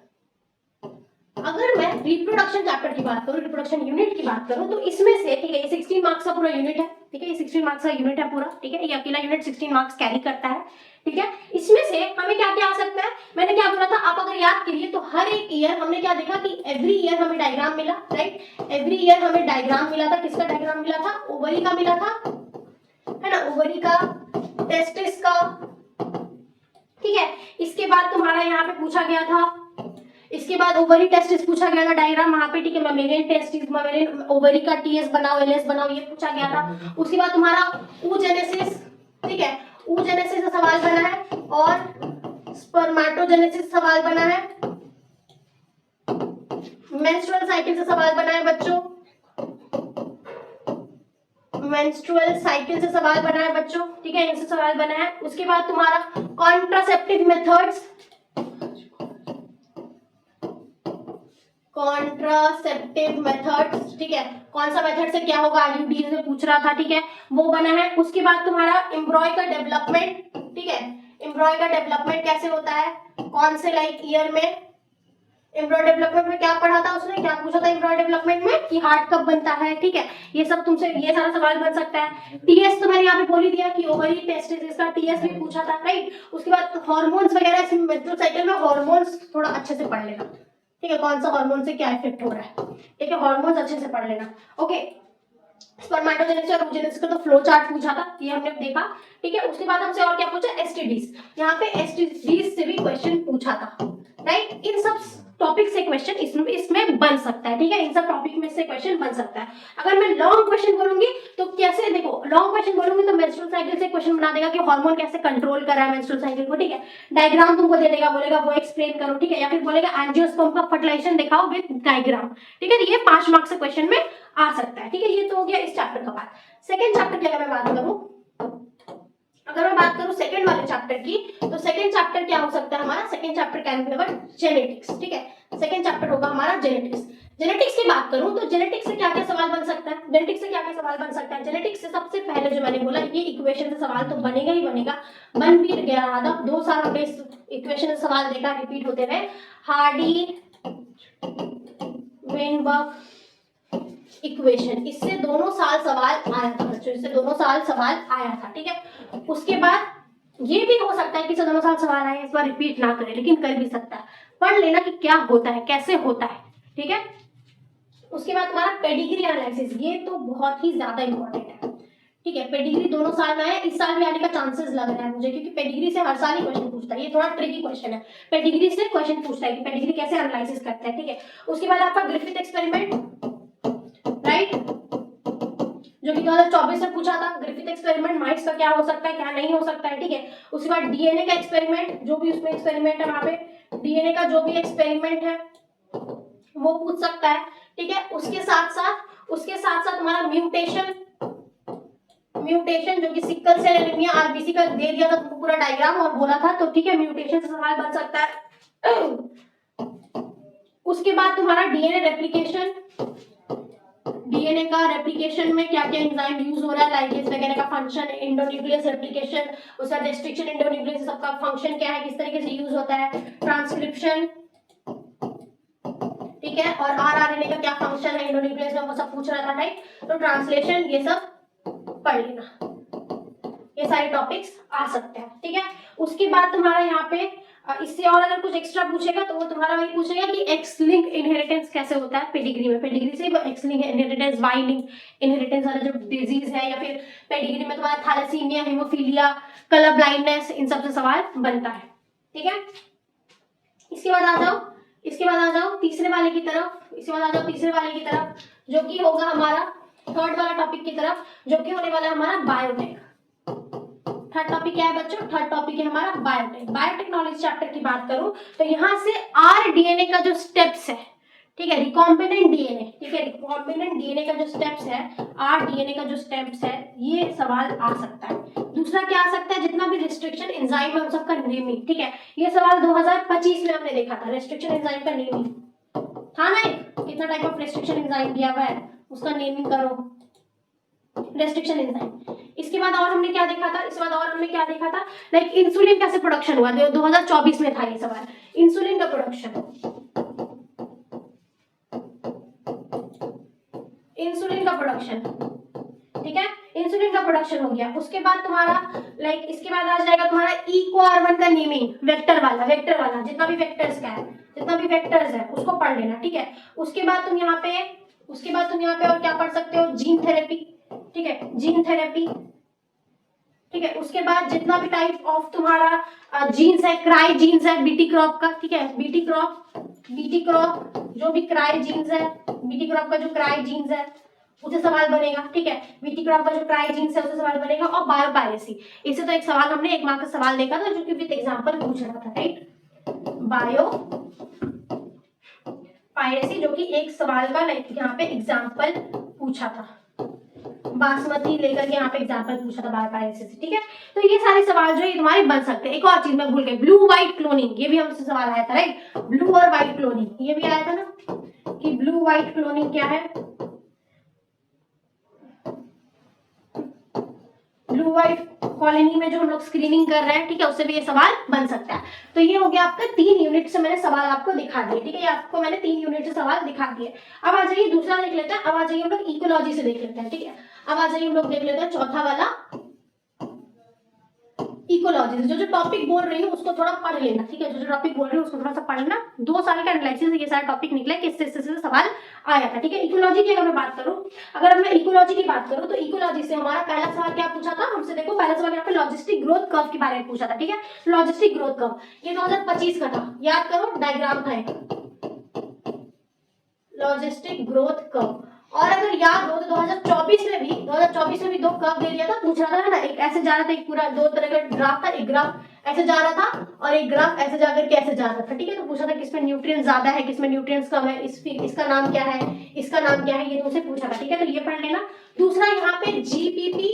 अगर मैं रिप्रोडक्शन चैप्टर की बात करूं, रिप्रोडक्शन यूनिट की बात करूं, तो इसमें से, ठीक है, ये 16 मार्क्स का पूरा यूनिट है, ठीक है, ये 16 मार्क्स का यूनिट है पूरा, ठीक है, ये अकेला यूनिट 16 मार्क्स कैरी करता है, ठीक है। इसमें से हमें क्या क्या आ सकता है, मैंने क्या बोला था, आप अगर याद करिए तो हर एक ईयर हमने क्या देखा कि एवरी ईयर हमें डायग्राम मिला, राइट, एवरी ईयर हमें डायग्राम मिला था। किसका डायग्राम मिला था, ओवरी का मिला था, है ना, ओवरी का, टेस्टिस का, ठीक है। इसके बाद तुम्हारा यहाँ पे पूछा गया था, इसके बाद ओवरी टेस्टिस पूछा गया था डायग्राम वहां पे, ठीक है, ममेलियन टेस्टिस, ममेलियन ओवरी का टीएस बनाओ, एलएस बनाओ, ये पूछा गया था। उसके बाद तुम्हारा oogenesis, ठीक है, oogenesis से सवाल बना है, और स्पर्मेटोजेनेसिस सवाल बना है, मेंस्ट्रुअल साइकिल से सवाल बना है बच्चों, मेंस्ट्रुअल साइकिल से सवाल बना है बच्चों, ठीक है, इनसे सवाल बना है। उसके बाद तुम्हारा कॉन्ट्रासेप्टिव मेथड्स, कॉन्ट्रासेप्टिव मेथड्स, ठीक है, कौन सा मेथड से क्या होगा, आईयूडी से पूछ रहा था, ठीक है, वो बना है। उसके बाद तुम्हारा एम्ब्रॉय का डेवलपमेंट, ठीक है, एम्ब्रॉय का डेवलपमेंट कैसे होता है, कौन से लाइक ईयर में, एम्ब्रॉय डेवलपमेंट में क्या पढ़ा था उसने, क्या पूछा था एम्ब्रॉय डेवलपमेंट में कि हार्ट कब बनता है, ठीक है, ये सब तुमसे ये सारा सवाल बन सकता है। टीएस तो मैंने यहाँ पे बोल ही दिया कि ओवरी टेस्टिस का टीएस भी पूछा था, राइट। उसके बाद हार्मोन्स वगैरह, इसमें मेंस्ट्रुअल साइकिल में हार्मोन्स थोड़ा अच्छे से पढ़ लेना, ठीक है, कौन सा हार्मोन से क्या इफेक्ट हो रहा है, ठीक है, हार्मोन्स अच्छे से पढ़ लेना, ओके। स्पर्मेटोजेनेसिस और oogenesis का तो फ्लो चार्ट पूछा था, ये हमने देखा, ठीक है। उसके बाद हमसे और क्या पूछा, एसटीडीज, यहाँ पे एसटीडीज से भी क्वेश्चन पूछा था, राइट। इन सब टॉपिक से क्वेश्चन इसमें बन सकता है, ठीक है, इन सब टॉपिक में से क्वेश्चन बन सकता है। अगर मैं लॉन्ग क्वेश्चन बोलूंगी तो कैसे, देखो लॉन्ग क्वेश्चन बोलूंगी तो मेंस्ट्रुअल साइकिल से क्वेश्चन बना देगा कि हार्मोन कैसे कंट्रोल कर रहा है मेंस्ट्रुअल साइकिल को, ठीक है, डायग्राम तुमको दे देगा, बोलेगा वो एक्सप्लेन करो, ठीक है, या फिर बोलेगा एंजियोस्पर्म का फर्टिलाइजेशन दिखाओ विद डायग्राम, ठीक है, ये 5 मार्क्स से क्वेश्चन में आ सकता है, ठीक है। ये तो हो गया इस चैप्टर का बात। सेकंड चैप्टर की अगर मैं बात करूं, सेकंड वाले चैप्टर की, तो सेकंड चैप्टर क्या हो सकता है हमारा, second chapter can be our genetics, ठीक है, सेकंड चैप्टर होगा हमारा जेनेटिक्स। जेनेटिक्स की बात करूं तो जेनेटिक्स से क्या क्या सवाल बन सकता है, जेनेटिक्स से क्या क्या सवाल बन सकता है, जेनेटिक्स से सबसे पहले जो मैंने बोला ये इक्वेशन से सवाल तो बनेगा ही बनेगा, बन भी गया था, 2 साल हमने इस इक्वेशन से सवाल देखा रिपीट होते हुए, हार्डी वेनबर्ग इक्वेशन, इससे दोनों साल सवाल आया था बच्चों, इससे दोनों साल सवाल आया था, ठीक है। उसके बाद ये भी हो सकता है कि दोनों साल सवाल आए, इस बार रिपीट ना करें, लेकिन कर भी सकता है, पढ़ लेना कि क्या होता है कैसे होता है, ठीक है। उसके बाद तुम्हारा पेडिग्री एनालिसिस, ये तो बहुत ही ज्यादा इंपॉर्टेंट है, ठीक है, पेडिग्री दोनों साल में आया, इस साल भी आने का चांसेस लग रहा है मुझे, क्योंकि पेडिग्री से हर साल ही क्वेश्चन पूछता है, ये थोड़ा ट्रिकी क्वेश्चन है, पेडिग्री से क्वेश्चन पूछता है कि पेडिग्री कैसे एनालिसिस करता है, ठीक है। उसके बाद आपका ग्रिफिथ एक्सपेरिमेंट, राइट, जो कि 2024 में पूछा था, ग्रिफिथ एक्सपेरिमेंट माइट्स का क्या हो सकता है क्या नहीं हो सकता है, ठीक है। उसके बाद डीएनए का एक्सपेरिमेंट, जो भी उसमें एक्सपेरिमेंट है वहां पे डीएनए का जो भी एक्सपेरिमेंट है वो पूछ सकता है, ठीक है। उसके साथ साथ हमारा म्यूटेशन जो कि सिकल सेल एनीमिया आरबीसी का दे दिया था तुमको पूरा डायग्राम और बोला था, तो ठीक है, म्यूटेशन से सवाल बन सकता है। उसके बाद तुम्हारा डीएनए रेप्लिकेशन, डीएनए का रेप्लिकेशन में क्या क्या एंजाइम यूज हो रहा है, लाइगेज वगैरह का फंक्शन, एंडोन्यूक्लियस रेप्लिकेशन, उसका रेस्ट्रिक्शन एंडोन्यूक्लियस सबका फंक्शन क्या है, किस तरीके से यूज होता है, ट्रांसक्रिप्शन, ठीक है, और आरआरएनए का क्या फंक्शन है एंडोन्यूक्लियस में, वो सब पूछ रहा था, राइट। तो ट्रांसलेशन ये सब पढ़ लेना, ये सारे टॉपिक्स आ सकते हैं, ठीक है। उसके बाद तुम्हारा यहाँ पे इससे और अगर कुछ एक्स्ट्रा पूछेगा तो वो तुम्हारा वही पूछेगा कि एक्स लिंक इनहेरिटेंस कैसे होता है पेडिग्री में, पेडिग्री से X link inheritance, Y link inheritance वाला जो डिजीज है, या फिर पेडिग्री में तुम्हारा थैलेसीमिया, हेमोफीलिया, कलर ब्लाइंडनेस, इन सब से सवाल बनता है, ठीक है। इसके बाद आ जाओ तीसरे वाले की तरफ, जो कि होगा हमारा थर्ड वाला टॉपिक की तरफ, जो कि होने वाला है हमारा बायोटेक। थर्ड टॉपिक क्या है बच्चों, थर्ड टॉपिक है हमारा बायोटेक। बायोटेक्नोलॉजी चैप्टर की बात करूं तो यहां से आरडीएनए का जो स्टेप्स है, ठीक है, रिकॉम्बिनेंट डीएनए, ठीक है, रिकॉम्बिनेंट डीएनए का जो स्टेप्स है, आरडीएनए का जो स्टेप्स है, ये सवाल आ सकता है। दूसरा क्या आ सकता है, जितना भी रिस्ट्रिक्शन एंजाइम है उन सबका नेमिंग, ठीक है, ये सवाल 2025 में हमने देखा था, रिस्ट्रिक्शन एंजाइम का नेमिंग था ना, कितना टाइप ऑफ रिस्ट्रिक्शन एंजाइम दिया हुआ है उसका नेमिंग करो, रेस्ट्रिक्शन एंजाइम। इसके बाद और हमने क्या देखा था, लाइक इंसुलिन कैसे प्रोडक्शन हुआ, 2024 में था ये सवाल, इंसुलिन का प्रोडक्शन, ठीक है, इंसुलिन का प्रोडक्शन हो गया। उसके बाद तुम्हारा लाइक इसके बाद आ जाएगा तुम्हारा E-CoR1 का नेमिंग, वेक्टर वाला जितना भी वेक्टर्स है उसको पढ़ लेना, ठीक है। उसके बाद तुम यहाँ पे और क्या पढ़ सकते हो, जीन थेरेपी, ठीक है, ठीक है। उसके बाद जितना भी टाइप ऑफ तुम्हारा जीन्स है, क्राई जीन्स है बीटी क्रॉप का, ठीक है, बीटी क्रॉप जो भी क्राई जीन्स है, बीटी क्रॉप का जो क्राई जीन्स है उससे सवाल बनेगा, ठीक है, बीटी क्रॉप का जो क्राई जीन्स है उससे सवाल बनेगा। और बायोपायरेसी, इससे तो एक सवाल हमने 1 मार्क का सवाल देखा था जो कि विद एग्जांपल पूछ रहा था, राइट, बायो पायरेसी, जो कि एक सवाल का लाइक यहाँ पे एग्जांपल पूछा था, बासमती लेकर के यहाँ पे एग्जांपल पूछा था बायोपायरेसी से, ठीक है। तो ये सारे सवाल जो है तुम्हारे बन सकते हैं। एक और चीज मैं भूल गई, ब्लू व्हाइट क्लोनिंग, ये भी हमसे सवाल आया था, राइट, ब्लू और व्हाइट क्लोनिंग, ये भी आया था ना कि ब्लू व्हाइट क्लोनिंग क्या है, ब्लू व्हाइट कॉलोनी में जो हम लोग स्क्रीनिंग कर रहे हैं, ठीक है, उससे भी ये सवाल बन सकता है। तो ये हो गया आपका 3 यूनिट से मैंने सवाल आपको दिखा दिए, ठीक है, ये आपको मैंने 3 यूनिट से सवाल दिखा दिए। अब आ जाइए दूसरा देख लेते हैं, अब आ जाइए हम लोग इकोलॉजी से देख लेते हैं, ठीक है, अब आ जाइए हम लोग देख लेते हैं चौथा वाला इकोलॉजी। जो टॉपिक बोल रही हूँ उसको थोड़ा पढ़ लेना, ठीक है, जो टॉपिक बोल रही हूँ उसको थोड़ा सा पढ़ना, 2 साल का एनालिसिस ये सारा टॉपिक निकला किससे सवाल आया था, ठीक है। इकोलॉजी की अगर मैं बात करूं, तो इकोलॉजी से हमारा पहला सवाल क्या पूछा था हमसे, देखो पहला सवाल यहाँ पे लॉजिस्टिक ग्रोथ कर्व के बारे में पूछा था, ठीक है, लॉजिस्टिक ग्रोथ कर्व, ये 2025 का था, याद करो, डायग्राम था, लॉजिस्टिक ग्रोथ कर्व। और अगर याद हो तो 2024 में भी दो कर्व दे दिया था, पूछ रहा था ना, एक ऐसे जा रहा था, एक पूरा दो तरह का ग्राफ था, एक ग्राफ ऐसे जा रहा था और एक ग्राफ ऐसे जाकर के ऐसे जा रहा था, ठीक है। तो पूछा था किसमें न्यूट्रिएंट्स ज्यादा है, किसमें न्यूट्रिएंट्स कम है, इसका नाम क्या है, इसका नाम क्या है, ये तुमसे पूछा था, ठीक है। तो ये पढ़ लेना। दूसरा यहाँ पे जीपीपी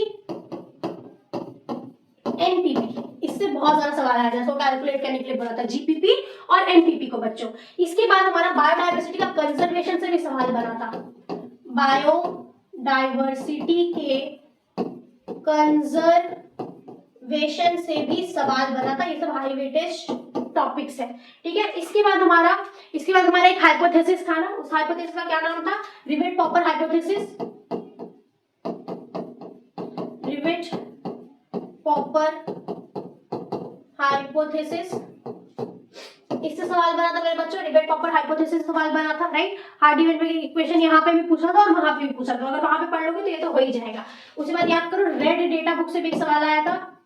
एनपीपी, इससे बहुत ज्यादा सवाल आया है, इसको कैलकुलेट करने के लिए बोला था जीपीपी और एनपीपी को बच्चों। इसके बाद हमारा बायोडायवर्सिटी का कंजर्वेशन से भी सवाल बना था, बायोडायवर्सिटी के कंजर्वेशन से भी सवाल बना था। ये सब हाई वेटेज टॉपिक्स है, ठीक है। इसके बाद हमारा एक हाइपोथेसिस था ना, उस हाइपोथेसिस का क्या नाम था, rivet popper hypothesis, rivet popper hypothesis, इससे सवाल बना था मेरे बच्चों, रिवेट पॉपर हाइपोथेसिस सवाल बना था, राइट। हार्डी-वेइट इक्वेशन यहाँ पे भी पूछा था और वहां पे भी पूछा था, अगर वहां पे पढ़ लोगे तो ये तो हो ही जाएगा। उसके बाद याद करो, रेड डेटा बुक से भी एक सवाल आया था,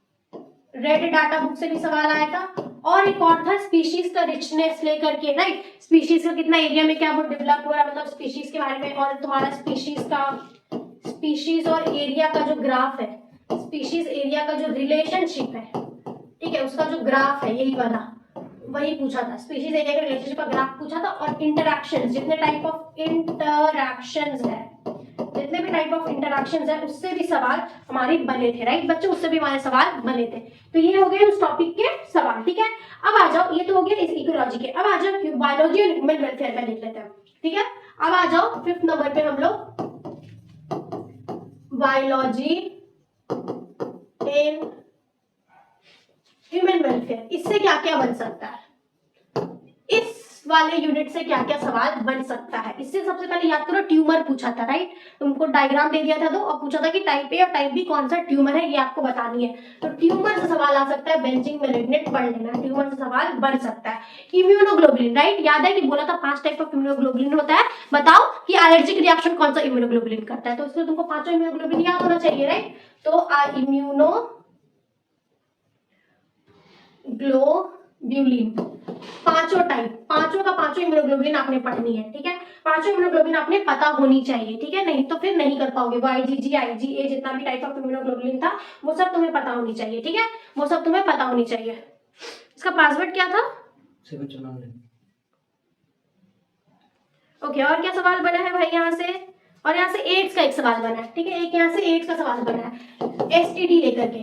रेड डाटा बुक से भी सवाल आया था। और एक और था स्पीशीज का रिचनेस लेकर के, राइट, स्पीशीज का कितना एरिया में क्या वो डेवलप हो रहा है, मतलब स्पीशीज के बारे में, और तुम्हारा स्पीशीज और एरिया का जो ग्राफ है, स्पीशीज एरिया का जो रिलेशनशिप है, ठीक है, उसका जो ग्राफ है यही वाला, वही पूछा था, स्पीशीज एरिया का रिलेशनशिप का ग्राफ पूछा था। और इंटरैक्शंस, जितने टाइप ऑफ इंटरैक्शंस है, जितने भी टाइप ऑफ इंटरैक्शंस है, उससे भी सवाल हमारे बने थे, राइट बच्चों, उससे भी हमारे सवाल बने थे। तो ये हो गए उस टॉपिक के सवाल, ठीक है। अब आ जाओ, ये तो हो गया इस इकोलॉजी के। अब आ जाओ बायोलॉजी और ह्यूमन वेलफेयर का देख लेते हैं, ठीक है। अब आ जाओ 5th नंबर पे हम लोग, बायोलॉजी इन ह्यूमन वेलफेयर। इससे क्या क्या बन सकता है, इस वाले यूनिट से क्या क्या सवाल बन सकता है। इससे सबसे पहले याद करो, ट्यूमर पूछा था, राइट, तुमको डायग्राम दे दिया था तो, और पूछा था कि टाइप ए और टाइप बी कौन सा ट्यूमर है, ये आपको बतानी है। तो ट्यूमर से सवाल आ सकता है, बेंजिंग मैलिग्नेंट पढ़ लेना, ट्यूमर से सवाल बन सकता है। इम्यूनोग्लोबुलिन, राइट, याद है कि बोला था 5 टाइप ऑफ इम्यूनोग्लोबुलिन होता है, बताओ कि एलर्जिक रिएक्शन कौन सा इम्यूनोग्लोबुलिन करता है, तो इसमें तुमको 5 इम्यूनोग्लोबुलिन याद होना चाहिए, राइट। तो इम्यूनोग्लोबुलिन, पांचों टाइप, पांचों का पांचों इम्यूनोग्लोबुलिन आपने पढ़नी है, ठीक है। पांचों इम्यूनोग्लोबुलिन आपने पता होनी चाहिए, ठीक है, नहीं तो फिर नहीं कर पाओगे। IgG, IgA, जितना भी टाइप ऑफ इम्यूनोग्लोबुलिन था वो सब तुम्हें पता होनी चाहिए, ठीक है, वो सब तुम्हें पता होनी चाहिए। इसका पासवर्ड क्या था, ओके। और क्या सवाल बना है भाई यहाँ से, और यहाँ से एड्स का एक सवाल बना है, ठीक है, एक यहाँ से एड्स का सवाल बना है, STD लेकर के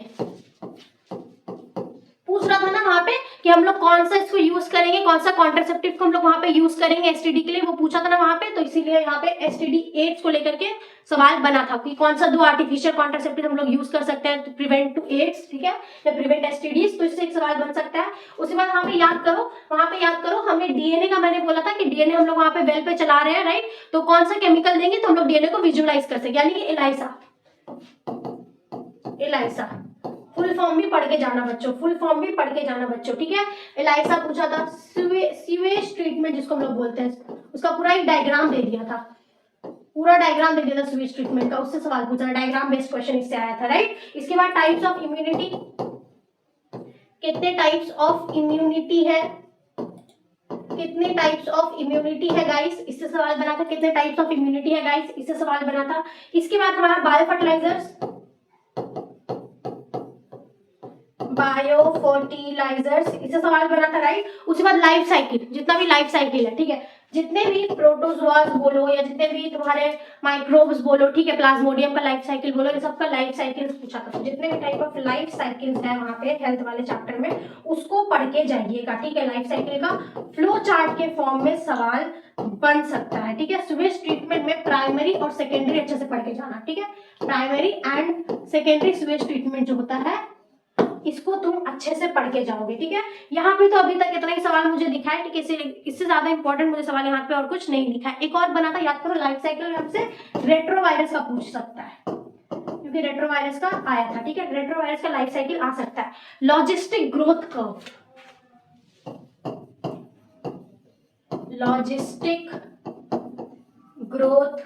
पूछ रहा था ना वहां पे कि हम लोग कौन सा इसको यूज करेंगे, कौन सा कॉन्ट्रासेप्टिव को हम लोग वहां पे यूज करेंगे एसटीडी के लिए, वो पूछा था ना वहां पे, तो इसीलिए यहाँ पे एसटीडी एड्स को लेकर के सवाल बना था कि कौन सा 2 आर्टिफिशियल कॉन्ट्रासेप्टिव हम लोग यूज कर सकते हैं टू प्रिवेंट टू एड्स, ठीक है, या प्रिवेंट एसटीडीज, तो इससे एक सवाल बन सकता है। उसके बाद वहां पे याद करो हमें डीएनए का, मैंने बोला था कि डीएनए हम लोग वहां पे वेल पे चला रहे हैं, राइट, तो कौन सा केमिकल देंगे तो हम लोग डीएनए को विजुअलाइज कर सके, यानी कि एलाइसा, फुल फॉर्म भी पढ़ के जाना बच्चों, फुल फॉर्म भी पढ़ के जाना बच्चों, ठीक है। एलाइसा पूछा था, सीवेज ट्रीटमेंट जिसको हम लोग बोलते हैं, उसका पूरा एक डायग्राम दे दिया था, पूरा डायग्राम दे दिया था सीवेज ट्रीटमेंट का, उससे सवाल पूछा था, डायग्राम बेस्ड क्वेश्चन इससे आया था, राइट। इसके बाद टाइप्स ऑफ इम्यूनिटी, कितने टाइप्स ऑफ इम्यूनिटी है, कितने टाइप्स ऑफ इम्यूनिटी है गाइस, इससे सवाल बना था, कितने टाइप्स ऑफ इम्यूनिटी है गाइस, इससे सवाल बना था। इसके बाद हमारा बायो फर्टिलाइजर्स, इससे सवाल बना था, राइट। उसके बाद लाइफ साइकिल, जितना भी लाइफ साइकिल है, ठीक है, जितने भी प्रोटोजोआस बोलो या जितने भी तुम्हारे माइक्रोब्स बोलो, ठीक है, प्लाज्मोडियम का लाइफ साइकिल बोलो, ये सबका लाइफ साइकिल पूछा था। तो जितने भी टाइप ऑफ लाइफ साइकिल्स है वहां पे हेल्थ वाले चैप्टर में, उसको पढ़ के जाइएगा, ठीक है। लाइफ साइकिल का फ्लो चार्ट के फॉर्म में सवाल बन सकता है, ठीक है। स्विच ट्रीटमेंट में प्राइमरी और सेकेंडरी अच्छे से पढ़ के जाना, ठीक है, primary and secondary switch treatment जो होता है इसको तुम अच्छे से पढ़ के जाओगे, ठीक है। यहाँ पे तो अभी तक इतना ही सवाल मुझे दिखा है, ठीक है, इससे ज्यादा इंपॉर्टेंट मुझे सवाल यहाँ पे और कुछ नहीं दिखा है। एक और बना था, याद करो, लाइफ साइकिल में हमसे रेट्रोवायरस का पूछ सकता है, क्योंकि रेट्रोवायरस का आया था, ठीक है, रेट्रोवायरस का लाइफ साइकिल आ सकता है। Logistic growth curve, logistic growth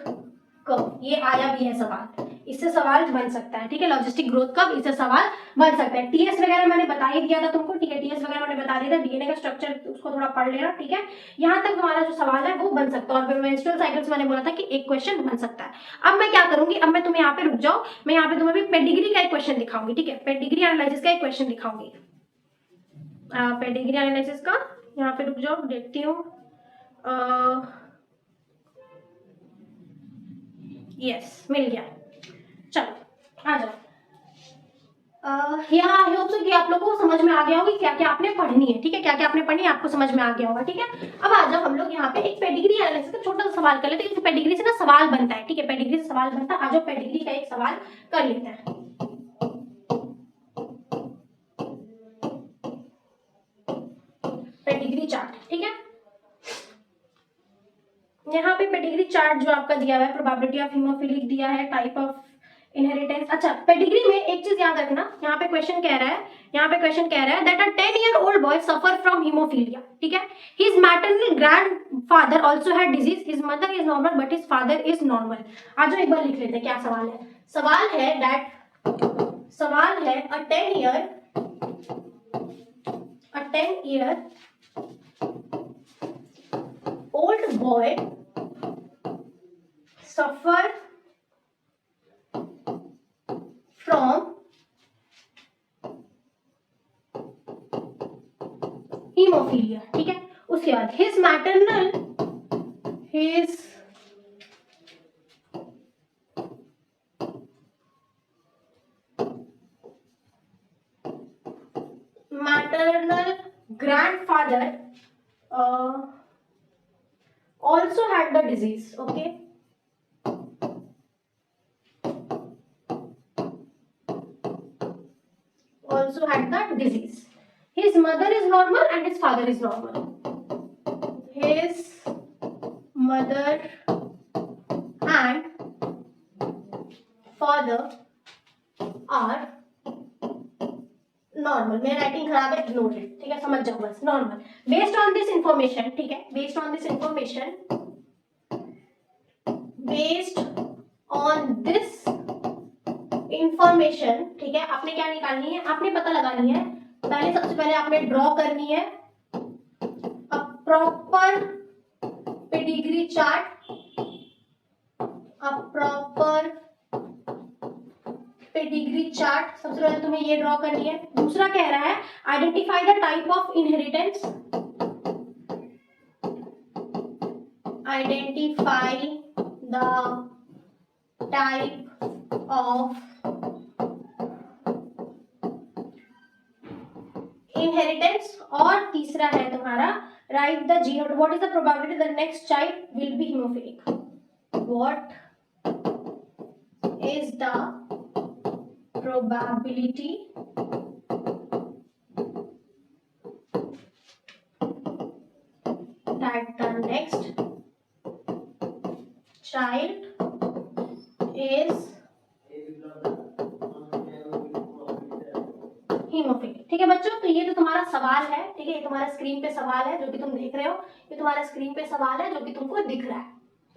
curve, ये आया भी है सवाल, इससे सवाल बन सकता है, ठीक है। लॉजिस्टिक ग्रोथ कर्व, इससे सवाल बन सकता है। टीएस वगैरह मैंने बता ही दिया था तुमको, ठीक है। टीएस वगैरह मैंने बता दिया था, डीएनए का स्ट्रक्चर उसको थोड़ा पढ़ लेना, ठीक है। यहाँ तक तुम्हारा जो सवाल है वो बन सकता है। और मेंस्ट्रुअल साइकिल्स मैंने बोला था कि एक क्वेश्चन बन सकता है। अब मैं क्या करूंगी, अब मैं तुम्हें यहाँ पे रुक जाओ, मैं यहाँ पे तुम्हें भी पेडिग्री का एक क्वेश्चन दिखाऊंगी, ठीक है। पेडिग्री एनालिसिस का एक क्वेश्चन दिखाऊंगी, पेडिग्री एनालिसिस का। यहाँ पे रुक जाओ, देखती हूँ। यस, मिल गया। चलो आ जाओ। यहाँ आई होप सो कि आप लोगों को समझ में आ गया होगा क्या क्या आपने पढ़नी है, ठीक है। क्या क्या आपने पढ़नी है आपको समझ में आ गया होगा, ठीक है। अब आ जाओ हम लोग यहाँ पे एक पेडिग्री एनालिसिस का छोटा सा सवाल कर लेते हैं, क्योंकि पेडिग्री से ना सवाल बनता है, ठीक है। पेडिग्री से सवाल बनता है। आ जाओ पेडिग्री का एक सवाल कर लेते हैं। पेडिग्री चार्ट, ठीक है। यहाँ पे पेडिग्री चार्ट जो आपका दिया हुआ है, प्रोबेबिलिटी ऑफ हीमोफिलिक दिया है, टाइप ऑफ इनहेरिटेंस। अच्छा, पेडिग्री में एक चीज याद रखना, यहाँ पे क्वेश्चन कह रहा है, यहाँ पे क्वेश्चन कह रहा है that a 10-year-old boy suffer from hemophilia, ठीक है। His maternal grandfather also had disease. His mother is normal but his father is normal. आज एक बार लिख लेते हैं क्या सवाल है। सवाल है दैट, सवाल है a 10-year old boy suffer from haemophilia, ठीक है। उसके बाद his maternal grandfather also had the disease, okay. Also had the disease. His mother is normal and his father is normal. His mother and father are normal. मेरा writing खराब है, ignore it, ठीक है। समझ जाओ बस, normal. Based on this information, ठीक है, based on this information, based on this information, ठीक है। आपने क्या निकालनी है, आपने पता लगानी है। पहले सबसे पहले आपने ड्रॉ करनी है a proper pedigree chart, a proper pedigree chart. सबसे पहले तुम्हें ये ड्रॉ करनी है। दूसरा कह रहा है identify the type of inheritance, identify the type of inheritance. और तीसरा है तुम्हारा write the genotype, what is the probability the next child will be haemophilic, what is the probability that the next child is haemophilic, ठीक है बच्चों। तो ये तो तुम्हारा सवाल है, ठीक है। ये तुम्हारा स्क्रीन पे सवाल है जो कि तुम देख रहे हो, ये तुम्हारा स्क्रीन पे सवाल है जो कि तुमको दिख रहा है,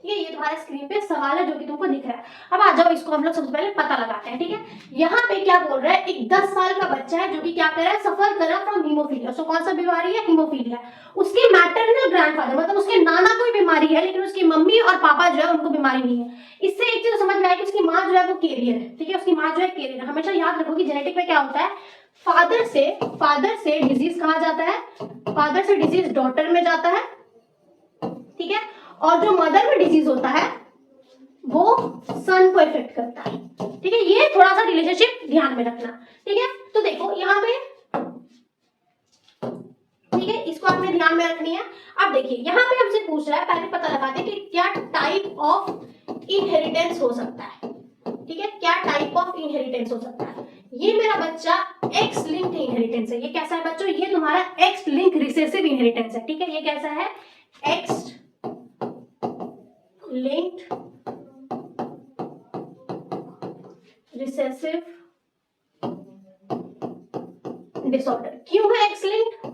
ठीक है। ये तुम्हारे स्क्रीन पे सवाल है जो कि तुमको दिख रहा है। अब आ जाओ, इसको हम लोग सबसे पहले पता लगाते हैं, ठीक है। यहाँ पे क्या बोल रहा है, एक 10 साल का बच्चा है जो कि क्या कर रहा है, सफर कर रहा है फ्रॉम हीमोफीलिया। सो कौन सा बीमारी है, हीमोफीलिया। उसके मैटरनल ग्रैंडफादर मतलब उसके नाना कोई बीमारी है, लेकिन उसकी मम्मी और पापा जो है उनको बीमारी नहीं है। इससे एक चीज समझ में आया कि उसकी माँ जो है वो कैरियर है, ठीक है। उसकी माँ जो है कैरियर है। हमेशा याद रखो कि जेनेटिक में क्या होता है, फादर से डिजीज कहाँ जाता है, फादर से डिजीज डॉटर में जाता है, ठीक है। और जो मदर में डिजीज होता है वो सन को इफेक्ट करता है, ठीक है। ये थोड़ा सा रिलेशनशिप ध्यान में रखना, ठीक है। तो देखो यहाँ पे, ठीक है, इसको आपने ध्यान में रखनी है। अब देखिए यहाँ पे हमसे पूछ रहा है, पहले पता लगाते हैं कि क्या टाइप ऑफ इनहेरिटेंस हो सकता है, ठीक है। क्या टाइप ऑफ इनहेरिटेंस हो सकता है। ये मेरा बच्चा एक्स लिंक्ड इनहेरिटेंस है। ये कैसा है बच्चों, ये तुम्हारा एक्स लिंक रिसेसिव इनहेरिटेंस है, ठीक है। ये कैसा है, एक्स लिंक्ड रिसेसिव डिसऑर्डर। क्यों है एक्स लिंक्ड,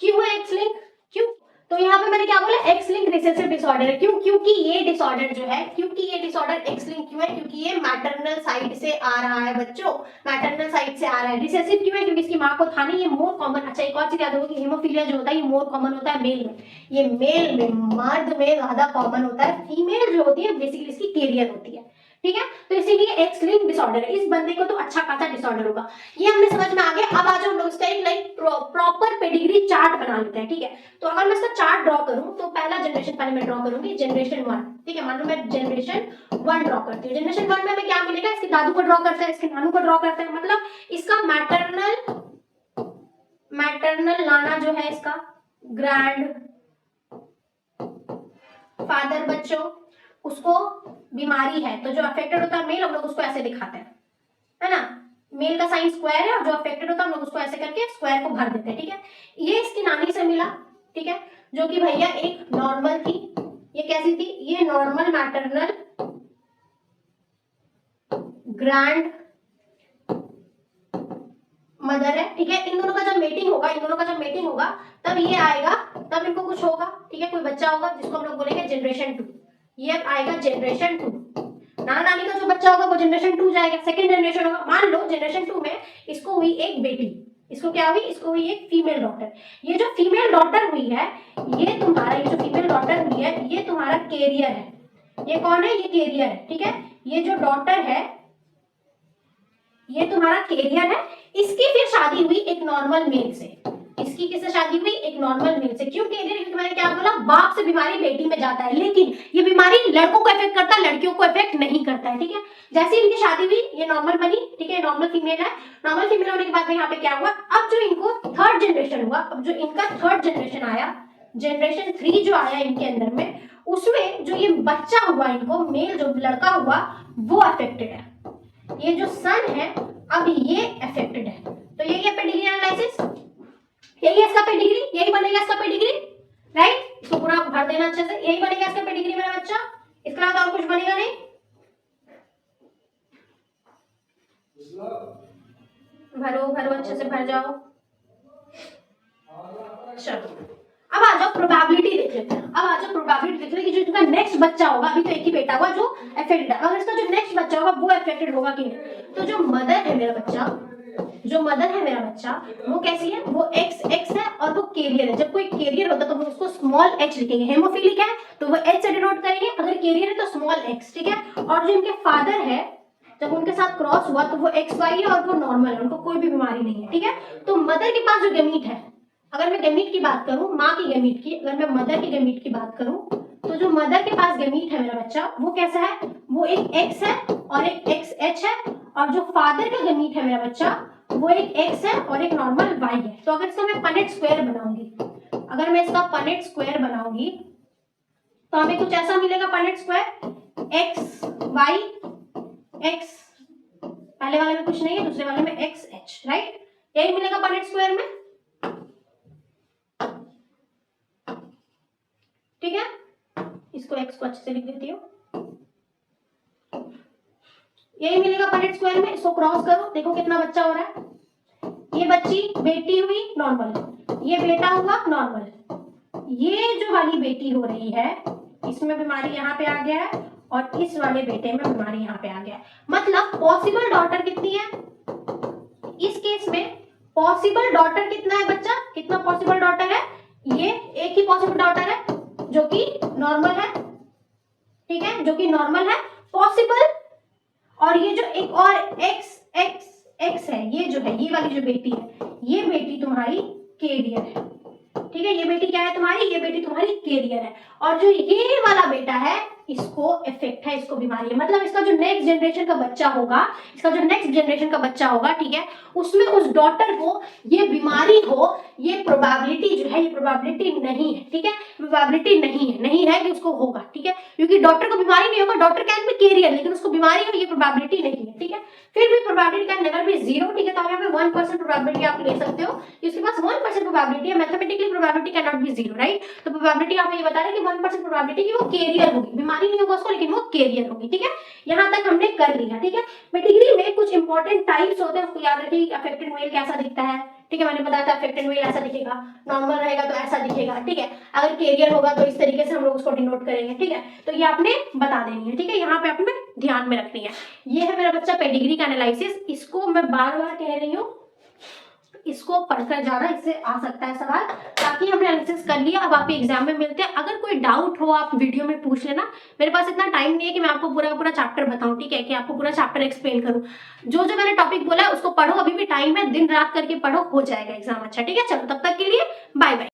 क्यों है एक्स लिंक, क्यों, तो यहाँ पे मैंने क्या बोला, एक्स लिंक रिसेसिव डिसऑर्डर है। क्यों? क्योंकि ये डिसऑर्डर जो है, क्योंकि ये डिसऑर्डर एक्स लिंक क्यों है? क्योंकि ये मैटरनल साइड से आ रहा है बच्चों, मैटरनल साइड से आ रहा है। रिसेसिव क्यों है? क्योंकि इसकी माँ को था नहीं, ये मोर कॉमन। अच्छा एक और चीज याद होगी, हेमोफीलिया जो होता है ये मोर कॉमन होता है मेल में, ये मेल में, मर्द में ज्यादा कॉमन होता है। फीमेल जो होती है बेसिकली इसकी कैरियर होती है, ठीक है। तो इसीलिए एक्स लिंक डिसऑर्डर है। इस बंदे को तो अच्छा खासा डिसऑर्डर होगा, ये हमने समझ में आ गया। अब आ जाओ हम लोग इसका एक लाइक प्रॉपर पेडिग्री चार्ट बना लेते हैं, ठीक है। तो अगर मैं इसका चार्ट ड्रॉ करूं तो पहला जनरेशन पहले मैं ड्रॉ करूंगी, जनरेशन 1, ठीक है। मान लो मैं जनरेशन 1 ड्रॉ करती हूँ। जनरेशन 1 में हमें क्या मिलेगा, इसके दादू को ड्रॉ करते हैं, इसके नानू को ड्रॉ करते हैं, मतलब इसका मैटरनल नाना जो है, इसका ग्रैंड फादर बच्चों, उसको बीमारी है तो जो अफेक्टेड होता है मेल, हम लोग उसको ऐसे दिखाते हैं, है ना। मेल का साइन स्क्वायर है और जो अफेक्टेड होता है हम लोग उसको ऐसे करके स्क्वायर को भर देते हैं, ठीक है। ये इसकी नानी से मिला, ठीक है, जो कि भैया एक नॉर्मल थी। ये कैसी थी? ये नॉर्मल मैटरनल ग्रैंड मदर है, ठीक है। इन दोनों का जब मीटिंग होगा तब ये आएगा, तब इनको कुछ होगा, ठीक है, कोई बच्चा होगा जिसको हम लोग बोलेंगे जनरेशन 2। ये आएगा जनरेशन 2। नाना नानी का जो बच्चा होगा वो जनरेशन 2 जाएगा, सेकंड जनरेशन होगा। मान लो जनरेशन 2 में इसको हुई एक बेटी, इसको क्या हुई? इसको हुई एक फीमेल डॉटर। ये जो फीमेल डॉटर हुई है, ये जो फीमेल डॉटर हुई है, ये तुम्हारा कैरियर है। ये कौन है? ये कैरियर है, ठीक है। ये जो डॉटर है ये तुम्हारा कैरियर है। इसकी फिर शादी हुई एक नॉर्मल मेल से। इसकी किससे शादी हुई? एक नॉर्मल मेल से। क्यों कैरियर? क्योंकि मैंने क्या बोला, बाप से बीमारी बेटी में जाता है, लेकिन ये बीमारी लड़कों को इफेक्ट करता है, लड़कियों को इफेक्ट नहीं करता है, ठीक है। जैसे इनकी शादी हुई ये नॉर्मल बनी, ठीक है, नॉर्मल फीमेल है। नॉर्मल फीमेल होने के बाद में यहाँ पे क्या हुआ, अब जो इनको थर्ड जनरेशन हुआ, अब जो इनका थर्ड जनरेशन आया, जनरेशन 3 जो आया इनके अंदर में, उसमें जो ये बच्चा हुआ इनको, मेल जो लड़का हुआ वो अफेक्टेड है। ये जो सन है अब ये अफेक्टेड है। तो यही है पेडिग्री एनालिसिस, यही है इसका पेडिग्री, यही बनेगा इसका पेडिग्री, राइट। इसको पूरा भर देना अच्छे से, यही बनेगा इसका पेडिग्री मेरा बच्चा। इसके अलावा और कुछ बनेगा नहीं। भरो भरो अच्छे से भर जाओ। चलो अब आ जाओ प्रोबेबिलिटी देख लेते हैं। अब आ जाओ प्रोबेबिलिटी देख लेते हैं कि जो इसका नेक्स्ट बच्चा होगा, अभी तो एक ही बेटा हुआ जो अफेक्टेड है, अगर इसका जो नेक्स्ट बच्चा होगा वो अफेक्टेड होगा कि नहीं। तो जो मदर है मेरा बच्चा, वो कैसी है? वो एक्स है और वो कैरियर है। जब कोई कैरियर होता है तो हम उसको स्मॉल एच लिखेंगे। हेमोफिलिक है तो वो एच से डिनोट करेंगे, अगर कैरियर है तो स्मॉल एक्स, ठीक है। और जो इनके फादर है, जब उनके साथ क्रॉस हुआ तो वो XY है और वो नॉर्मल है, उनको कोई भी बीमारी नहीं है, ठीक है। तो मदर के पास जो गैमीट है, अगर मैं गैमीट की बात करूं, माँ की गैमीट की, अगर मैं मदर की गैमीट की बात करूं, तो जो मदर के पास गैमीट है मेरा बच्चा, वो कैसा है? वो एक एक्स है और एक XH है। और जो फादर का गैमीट है मेरा बच्चा, वो एक एक्स है और एक नॉर्मल वाई है। तो अगर इसका मैं पनेट स्क्वायर बनाऊंगी, तो हमें कुछ ऐसा मिलेगा Punnett square, X Y X, पहले वाले में कुछ नहीं है, दूसरे वाले में XH, राइट। यही मिलेगा पनेट स्क्वायर में, ठीक है। इसको x को अच्छे से लिख देती हूँ, यही मिलेगा पनेट स्क्वायर में। इसको क्रॉस करो, देखो कितना बच्चा हो रहा है। ये बच्ची बेटी हुई नॉर्मल, ये बेटा हुआ नॉर्मल, ये जो वाली बेटी हो रही है इसमें बीमारी यहाँ पे आ गया है और इस वाले बेटे में बीमारी यहाँ पे आ गया है। मतलब पॉसिबल डॉटर कितनी है इस केस में? पॉसिबल डॉटर कितना है बच्चा? कितना पॉसिबल डॉटर है? ये एक ही पॉसिबल डॉटर है जो कि नॉर्मल है, ठीक है, जो कि नॉर्मल है, पॉसिबल। और ये जो एक और x है, ये जो है, ये वाली जो बेटी है, ये बेटी तुम्हारी कैरियर है, ठीक है। ये बेटी क्या है तुम्हारी? ये बेटी तुम्हारी कैरियर है। और जो ये वाला बेटा है इसको इफेक्ट है, इसको बीमारी है। मतलब इसका जो नेक्स्ट जनरेशन का बच्चा होगा, ठीक है, उसमें उस डॉटर को ये बीमारी हो, ये प्रोबेबिलिटी जो है, ये प्रोबेबिलिटी नहीं है, ठीक है, प्रोबेबिलिटी नहीं है कि उसको होगा, ठीक है, क्योंकि डॉक्टर को बीमारी नहीं होगा, डॉक्टर कैन बी कैरियर, लेकिन उसको बीमारी हो, ये प्रोबेबिलिटी नहीं है, ठीक है। फिर भी प्रोबेबिलिटी कैन नेवर बी 0, ठीक है। तो यहाँ पे 1% प्रोबेबिलिटी आप ले सकते हो, इसके पास 1% प्रोबेबिलिटी है, mathematically probability can not be 0, right. तो प्रोबेबिलिटी आप ये बता रहे हैं कि 1% प्रोबेबिलिटी कि वो कैरियर होगी, बीमारी नहीं होगा उसको, लेकिन वो कैरियर होगी, ठीक है। यहाँ तक हमने कर लिया, ठीक है। पेडिग्री में कुछ इंपॉर्टेंट टाइप्स होते हैं, उसको याद रखिए। अफेक्टेड मेल कैसा दिखता है, ठीक है, मैंने बताया था अफेक्टेड व्हील ऐसा दिखेगा, नॉर्मल रहेगा तो ऐसा दिखेगा, ठीक है। अगर कैरियर होगा तो इस तरीके से हम लोग उसको डिनोट करेंगे, ठीक है। तो ये आपने बता देनी है, ठीक है, यहाँ पे आपने ध्यान में रखनी है। ये है मेरा बच्चा पेडिग्री का एनालिसिस, इसको मैं बार बार कह रही हूँ, इसको पढ़कर जाना, इससे आ सकता है सवाल, ताकि हमने एनालिसिस कर लिया। अब आप एग्जाम में मिलते हैं, अगर कोई डाउट हो आप वीडियो में पूछ लेना। मेरे पास इतना टाइम नहीं है कि मैं आपको पूरा चैप्टर बताऊं, ठीक है, कि आपको पूरा चैप्टर एक्सप्लेन करूं। जो जो मैंने टॉपिक बोला है उसको पढ़ो, अभी भी टाइम है, दिन रात करके पढ़ो, हो जाएगा एग्जाम अच्छा, ठीक है। चलो तब तक के लिए बाय बाय।